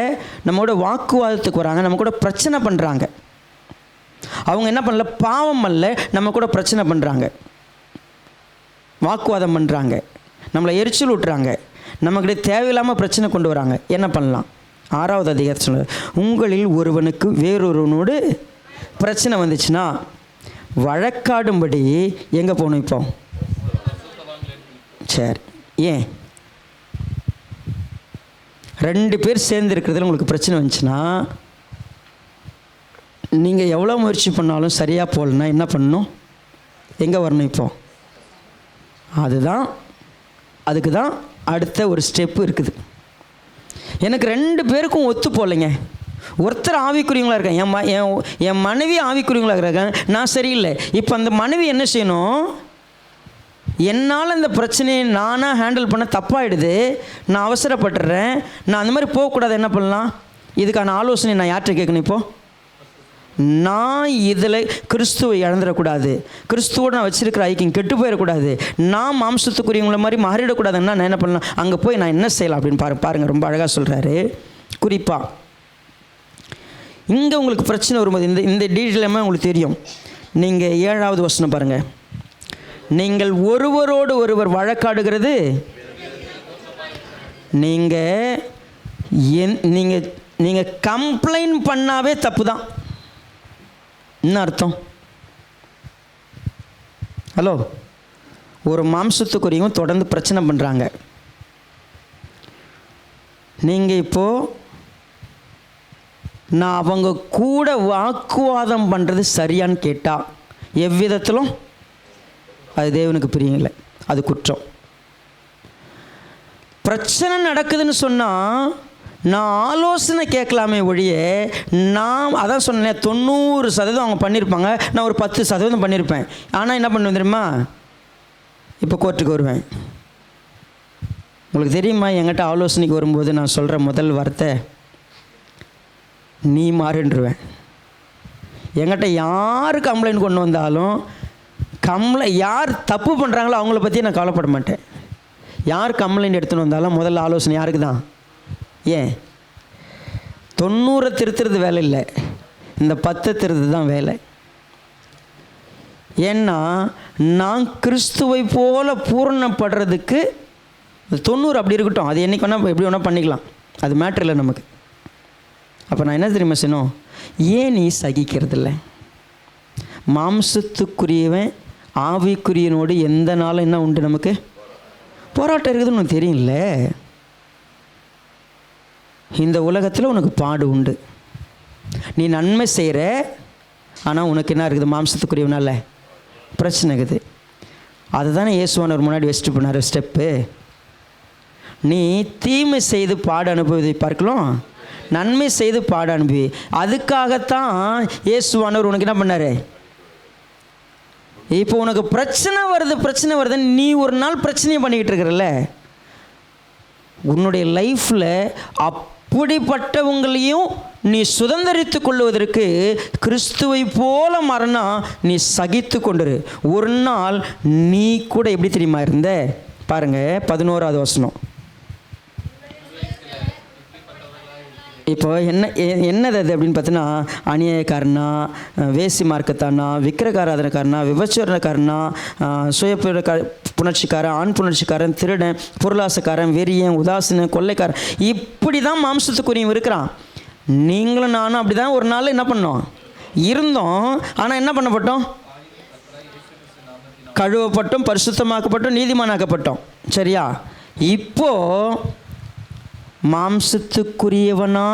நம்மளோட வாக்குவாதத்துக்கு வராங்க, நம்ம கூட பிரச்சனை பண்ணுறாங்க. அவங்க என்ன பண்ணல, பாவம் அல்ல, நம்ம கூட பிரச்சனை பண்ணுறாங்க, வாக்குவாதம் பண்ணுறாங்க, நம்மளை எரிச்சல் விட்டுறாங்க, நம்மக்கிட்ட தேவையில்லாமல் பிரச்சனை கொண்டு வராங்க. என்ன பண்ணலாம்? 6வது அதிகாரம் சொல்லுது, உங்களில் ஒருவனுக்கு வேறொருவனோடு பிரச்சனை வந்துச்சுன்னா வழக்காடும்படி எங்கே போகணும்? இப்போ சரி, ஏன் 2 பேர் சேர்ந்து இருக்கிறதுல உங்களுக்கு பிரச்சனை வந்துச்சுன்னா, நீங்கள் எவ்வளோ முயற்சி பண்ணாலும் சரியாக போகலன்னா என்ன பண்ணணும்? எங்கே வரணும்? இப்போ அதுக்கு தான் அடுத்த ஒரு ஸ்டெப்பு இருக்குது. எனக்கு 2 பேருக்கும் ஒத்து போகலைங்க. ஒருத்தர் ஆவிக்குரியவங்களாக இருக்கேன், என் மனைவி ஆவிக்குரியவங்களாக இருக்காங்க, நான் சரியில்லை. இப்போ அந்த மனைவி என்ன செய்யணும்? என்னால் இந்த பிரச்சனையை நானாக ஹேண்டில் பண்ண தப்பாகிடுது, நான் அவசரப்பட்டுறேன், நான் அந்த மாதிரி போகக்கூடாது. என்ன பண்ணலாம்? இதுக்கான ஆலோசனை நான் யார்கிட்ட கேட்கணும்? இப்போது நான் இதில் கிறிஸ்துவை இழந்துடக்கூடாது, கிறிஸ்துவோடு நான் வச்சுருக்கிற ஐக்கியம் கெட்டு போயிடக்கூடாது, நான் மாம்சத்துக்குரியவங்கள மாதிரி மாறிடக்கூடாதுன்னா நான் என்ன பண்ணலாம்? அங்கே போய் நான் என்ன செய்யலாம் அப்படின்னு பாருங்கள். ரொம்ப அழகாக சொல்கிறாரு. குறிப்பாக இங்கே உங்களுக்கு பிரச்சனை வரும்போது இந்த டீட்டெயிலுமே உங்களுக்கு தெரியும். நீங்கள் 7வது வசனம் பாருங்கள். நீங்கள் ஒருவரோடு ஒருவர் வழக்காடுகிறது, நீங்கள் கம்ப்ளைண்ட் பண்ணாவே தப்பு தான். என்ன அர்த்தம்? ஹலோ, ஒரு மாம்சத்துக்குரியவங்க தொடர்ந்து பிரச்சனை பண்ணுறாங்க. நீங்கள் இப்போது நான் அவங்க கூட வாக்குவாதம் பண்ணுறது சரியான்னு கேட்டால் எவ்விதத்திலும் அது தேவனுக்கு பிரியமில்லை, அது குற்றம். பிரச்சனை நடக்குதுன்னு சொன்னால் நான் ஆலோசனை கேட்கலாமே ஒழிய, நான் அதான் சொன்னேன், 90% அவங்க பண்ணியிருப்பாங்க, நான் ஒரு 10% பண்ணியிருப்பேன். ஆனால் என்ன பண்ணுவேன் தெரியுமா? இப்போ கோர்ட்டுக்கு வருவேன். உங்களுக்கு தெரியுமா, என்கிட்ட ஆலோசனைக்கு வரும்போது நான் சொல்கிற முதல் வார்த்தை நீ மாறுன்றுவேன். என்கிட்ட யார் கம்ப்ளைண்ட் கொண்டு வந்தாலும் யார் தப்பு பண்ணுறாங்களோ அவங்கள பற்றி நான் கவலைப்பட மாட்டேன். யார் கம்ப்ளைண்ட் எடுத்துன்னு வந்தாலும் முதல்ல ஆலோசனை யாருக்கு தான்? ஏன் 90 திருத்துறது வேலை இல்லை, இந்த 10 திருத்து தான் வேலை. ஏன்னா நான் கிறிஸ்துவை போல பூரணப்படுறதுக்கு 90 அப்படி இருக்கட்டும், அது என்றைக்கு வேணால் எப்படி வேணால் பண்ணிக்கலாம், அது மேட்ரு இல்லை நமக்கு. அப்போ நான் என்ன தெரியுமா செய்யணும்? ஏன் நீ சகிக்கிறதில்ல? மாம்சத்துக்குரியவன் ஆவிக்குரியனோடு எந்த நாளும் என்ன உண்டு? நமக்கு போராட்டம் இருக்குதுன்னு உனக்கு தெரியும்ல. இந்த உலகத்தில் உனக்கு பாடு உண்டு. நீ நன்மை செய்கிற, ஆனால் உனக்கு என்ன இருக்குது? மாம்சத்துக்குரியவனால பிரச்சனை இருக்குது. அதுதானே இயேசுவானவர் முன்னாடி வச்சுட்டு போனார் ஸ்டெப்பு. நீ தீமை செய்து பாடு அனுபவிதை பார்க்கலாம், நன்மை செய்து பாடு அனுபவி. அதுக்காகத்தான் இயேசுவானவர் உனக்கு என்ன பண்ணார்? இப்போ உனக்கு பிரச்சனை வருது, நீ ஒரு நாள் பிரச்சனையை பண்ணிக்கிட்டு இருக்கிறல்ல, உன்னுடைய லைஃப்பில் அப்படிப்பட்டவங்களையும் நீ சுதந்திரித்து கொள்வதற்கு கிறிஸ்துவை போல மரணம் நீ சகித்து கொண்டிரு. ஒரு நாள் நீ கூட எப்படி தெரியுமா இருந்த? பாருங்கள் 11வது வசனம். இப்போ என்னது அது அப்படின்னு பார்த்தீங்கன்னா, அநியாயக்காரனா, வேசி மார்க்கத்தானா, விக்கிரகாராதனக்காரனா, விபச்சாரக்காரனா, புணர்ச்சிக்காரன், ஆண் புணர்ச்சிக்காரன், திருடன், பொருளாசக்காரன், வெறியன், உதாசீனன், கொள்ளைக்காரன், இப்படி தான் மாம்சத்துக்குரியவன் இருக்கிறான். நீங்களும் நானும் அப்படி தான் ஒரு நாள் என்ன பண்ணோம், இருந்தோம். ஆனால் என்ன பண்ணப்பட்டோம்? கழுவப்பட்டோம், பரிசுத்தமாக்கப்பட்டோம், நீதிமானாக்கப்பட்டோம். சரியா? இப்போது மாம்சத்துக்குரியவனா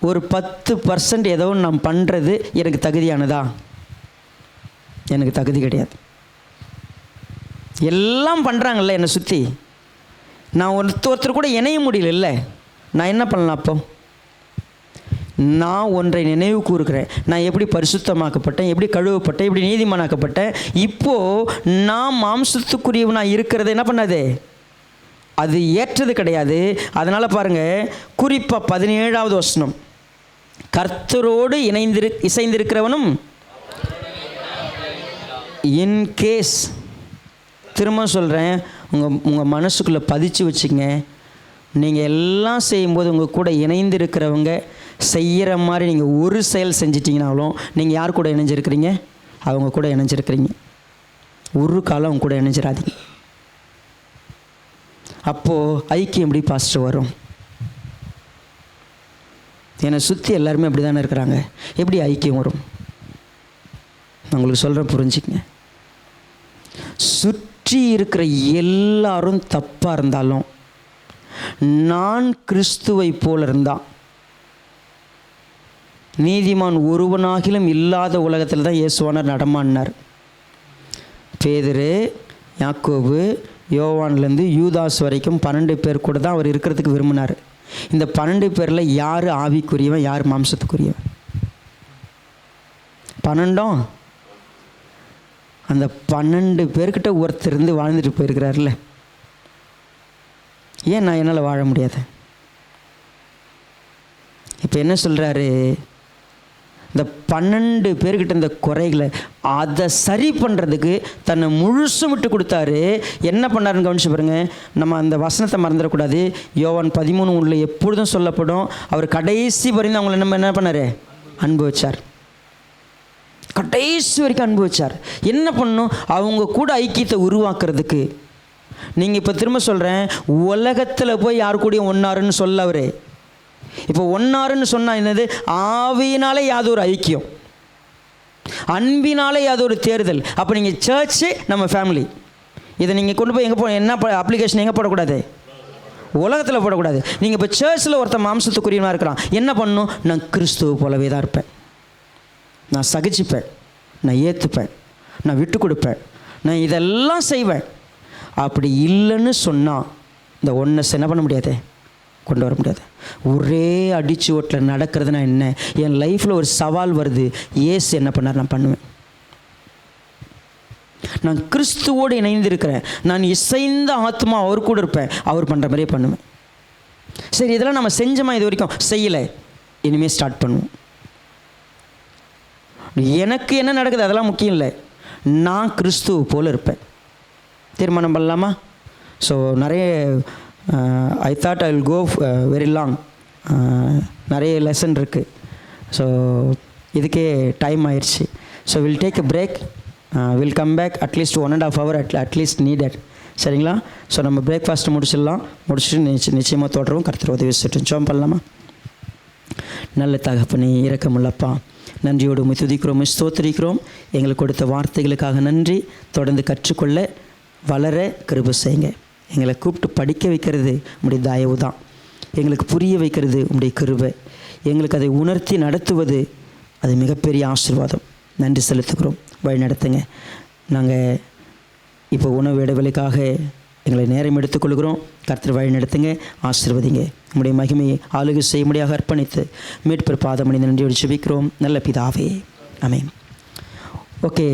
ஒரு 10% ஏதோ நான் பண்ணுறது எனக்கு தகுதியானதா? எனக்கு தகுதி கிடையாது. எல்லாம் பண்ணுறாங்கல்ல என்னை சுற்றி, நான் ஒருத்தர் கூட இணைய முடியல. நான் என்ன பண்ணலாம்? அப்போ நான் ஒன்றை நினைவு கூறுகிறேன். நான் எப்படி பரிசுத்தமாக்கப்பட்டேன், எப்படி கழுவப்பட்டேன், எப்படி நீதிமானாக்கப்பட்டேன். இப்போது நான் மாம்சத்துக்குரியவனாக இருக்கிறது என்ன பண்ணாது? அது ஏற்றது கிடையாது. அதனால் பாருங்கள், குறிப்பாக 17வது வசனம், கர்த்தரோடு இசைந்திருக்கிறவனும் இன்கேஸ், திரும்ப சொல்கிறேன், உங்கள் மனசுக்குள்ளே பதிச்சு வச்சுங்க. நீங்கள் எல்லாம் செய்யும்போது உங்கள் கூட இணைந்திருக்கிறவங்க செய்கிற மாதிரி நீங்கள் ஒரு செயல் செஞ்சிட்டிங்கனாலும் நீங்கள் யார் கூட இணைஞ்சிருக்கிறீங்க? அவங்க கூட இணைஞ்சிருக்கிறீங்க. ஒரு காலம் அவங்க கூட இணைஞ்சிடாதீங்க. அப்போது ஐக்கியம் எப்படி பாஸ்டர் வரும்? என்னை சுற்றி எல்லாருமே அப்படி தானே இருக்கிறாங்க. எப்படி ஐக்கியம் வரும்? நான் உங்களுக்கு சொல்கிறேன், புரிஞ்சுக்கங்க. சுற்றி இருக்கிற எல்லாரும் தப்பாக இருந்தாலும் நான் கிறிஸ்துவை போல இருந்தான், நீதிமான் ஒருவனாகிலும் இல்லாத உலகத்தில் தான் இயேசுவானார் நடமாடினார். பேதுரு, யாக்கோபு, யோவான்லேருந்து யூதாஸ் வரைக்கும் 12 பேர் கூட தான் அவர் இருக்கிறதுக்கு விரும்பினார். இந்த 12 பேரில் யார் ஆவிக்குரியவன், யார் மாம்சத்துக்குரியவன்? 12 அந்த 12 பேர்கிட்ட ஒருத்தர் இருந்து வாழ்ந்துட்டு போயிருக்கிறார்ல. ஏன் நான் என்னால் வாழ முடியாது? இப்போ என்ன சொல்கிறாரு? இந்த 12 பேர்கிட்ட இந்த குறைகளை அதை சரி பண்ணுறதுக்கு தன்னை முழுசும் விட்டு கொடுத்தாரு. என்ன பண்ணாருன்னு கவனிச்சு பாருங்கள். நம்ம அந்த வசனத்தை மறந்துடக்கூடாது. யோவான் 13:1 எப்பொழுதும் சொல்லப்படும், அவர் கடைசி வரைக்கும் அவங்கள நம்ம என்ன பண்ணார்? அன்பு வச்சார். கடைசி வரைக்கும் அன்பு வச்சார். என்ன பண்ணணும்? அவங்க கூட ஐக்கியத்தை உருவாக்குறதுக்கு. நீங்கள் இப்போ திரும்ப சொல்கிறேன், உலகத்தில் போய் யார் கூடயும் ஒன்றாருன்னு சொல்ல அவரே. இப்போ ஒன்றாருன்னு சொன்னால் என்னது? ஆவியினாலே யாதொரு ஐக்கியம், அன்பினாலே யாதொரு தேர்தல். அப்போ நீங்கள் சர்ச்சு, நம்ம ஃபேமிலி, இதை நீங்கள் கொண்டு போய் எங்கே என்ன அப்ளிகேஷன் எங்கே போடக்கூடாது? உலகத்தில் போடக்கூடாது. நீங்கள் இப்போ சர்ச்சில் ஒருத்தர் மாம்சத்துக்குரியவனாக இருக்கிறான், என்ன பண்ணணும்? நான் கிறிஸ்துவ போலவே தான் இருப்பேன். நான் சகிச்சுப்பேன், நான் ஏற்றுப்பேன், நான் விட்டு கொடுப்பேன், நான் இதெல்லாம் செய்வேன். அப்படி இல்லைன்னு சொன்னால் இந்த ஒன்றை என்ன பண்ண முடியாது? கொண்டு வர முடியாது. ஒரே அடிச்சு ஓட்டில் நடக்கிறதுனா என்ன? என் லைஃப்பில் ஒரு சவால் வருது, ஏசு என்ன பண்ணார்? நான் பண்ணுவேன். நான் கிறிஸ்துவோடு இணைந்திருக்கிறேன், நான் இசைந்த ஆத்மா அவர் கூட இருப்பேன், அவர் பண்ணுற மாதிரியே பண்ணுவேன். சரி, இதெல்லாம் நம்ம செஞ்சோமா? இது வரைக்கும் செய்யலை, இனிமேல் ஸ்டார்ட் பண்ணுவோம். எனக்கு என்ன நடக்குது அதெல்லாம் முக்கியம் இல்லை, நான் கிறிஸ்துவ போல் இருப்பேன். தீர்மானம் பண்ணலாமா? ஸோ நிறைய I thought I will go very long. நிறைய லெசன் இருக்குது. ஸோ இதுக்கே டைம் ஆயிடுச்சு. So will take a break, will come back at least 1.5 hour at least needed. சரிங்களா? ஸோ நம்ம பிரேக்ஃபாஸ்ட்டு முடிச்சுட்டு நிச்சயமாக தொடரும். கர்த்தர் உதவி செய்யட்டும். ஜெபம் பண்ணலாமா? நல்ல தகப்பனே, இரக்கமுள்ளப்பா, நன்றியோடு உம்மை துதிக்கிறோம், ஸ்தோத்திரிக்கிறோம். எங்களுக்கு கொடுத்த வார்த்தைகளுக்காக நன்றி. தொடர்ந்து கற்றுக்கொள்ள வளர கிருபை செய்யுங்க. எங்களை கூப்பிட்டு படிக்க வைக்கிறது உம்முடைய தயவு தான். எங்களுக்கு புரிய வைக்கிறது உம்முடைய கிருபை. எங்களுக்கு அதை உணர்த்தி நடத்துவது அது மிகப்பெரிய ஆசீர்வாதம். நன்றி செலுத்துகிறோம். வழி நடத்துங்க. நாங்கள் இப்போ உணவு இடைவெளிக்காக எங்களை நேரம் எடுத்துக்கொள்கிறோம். கர்த்தர் வழி நடத்துங்க, ஆசீர்வதிங்க. உம்முடைய மகிமையை ஆளுகை செய்யும்படியாக அர்ப்பணித்து மீட்பர் பாதமணிந்து நன்றியோடு ஜெபிக்கிறோம் நல்ல பிதாவே. ஆமென். ஓகே.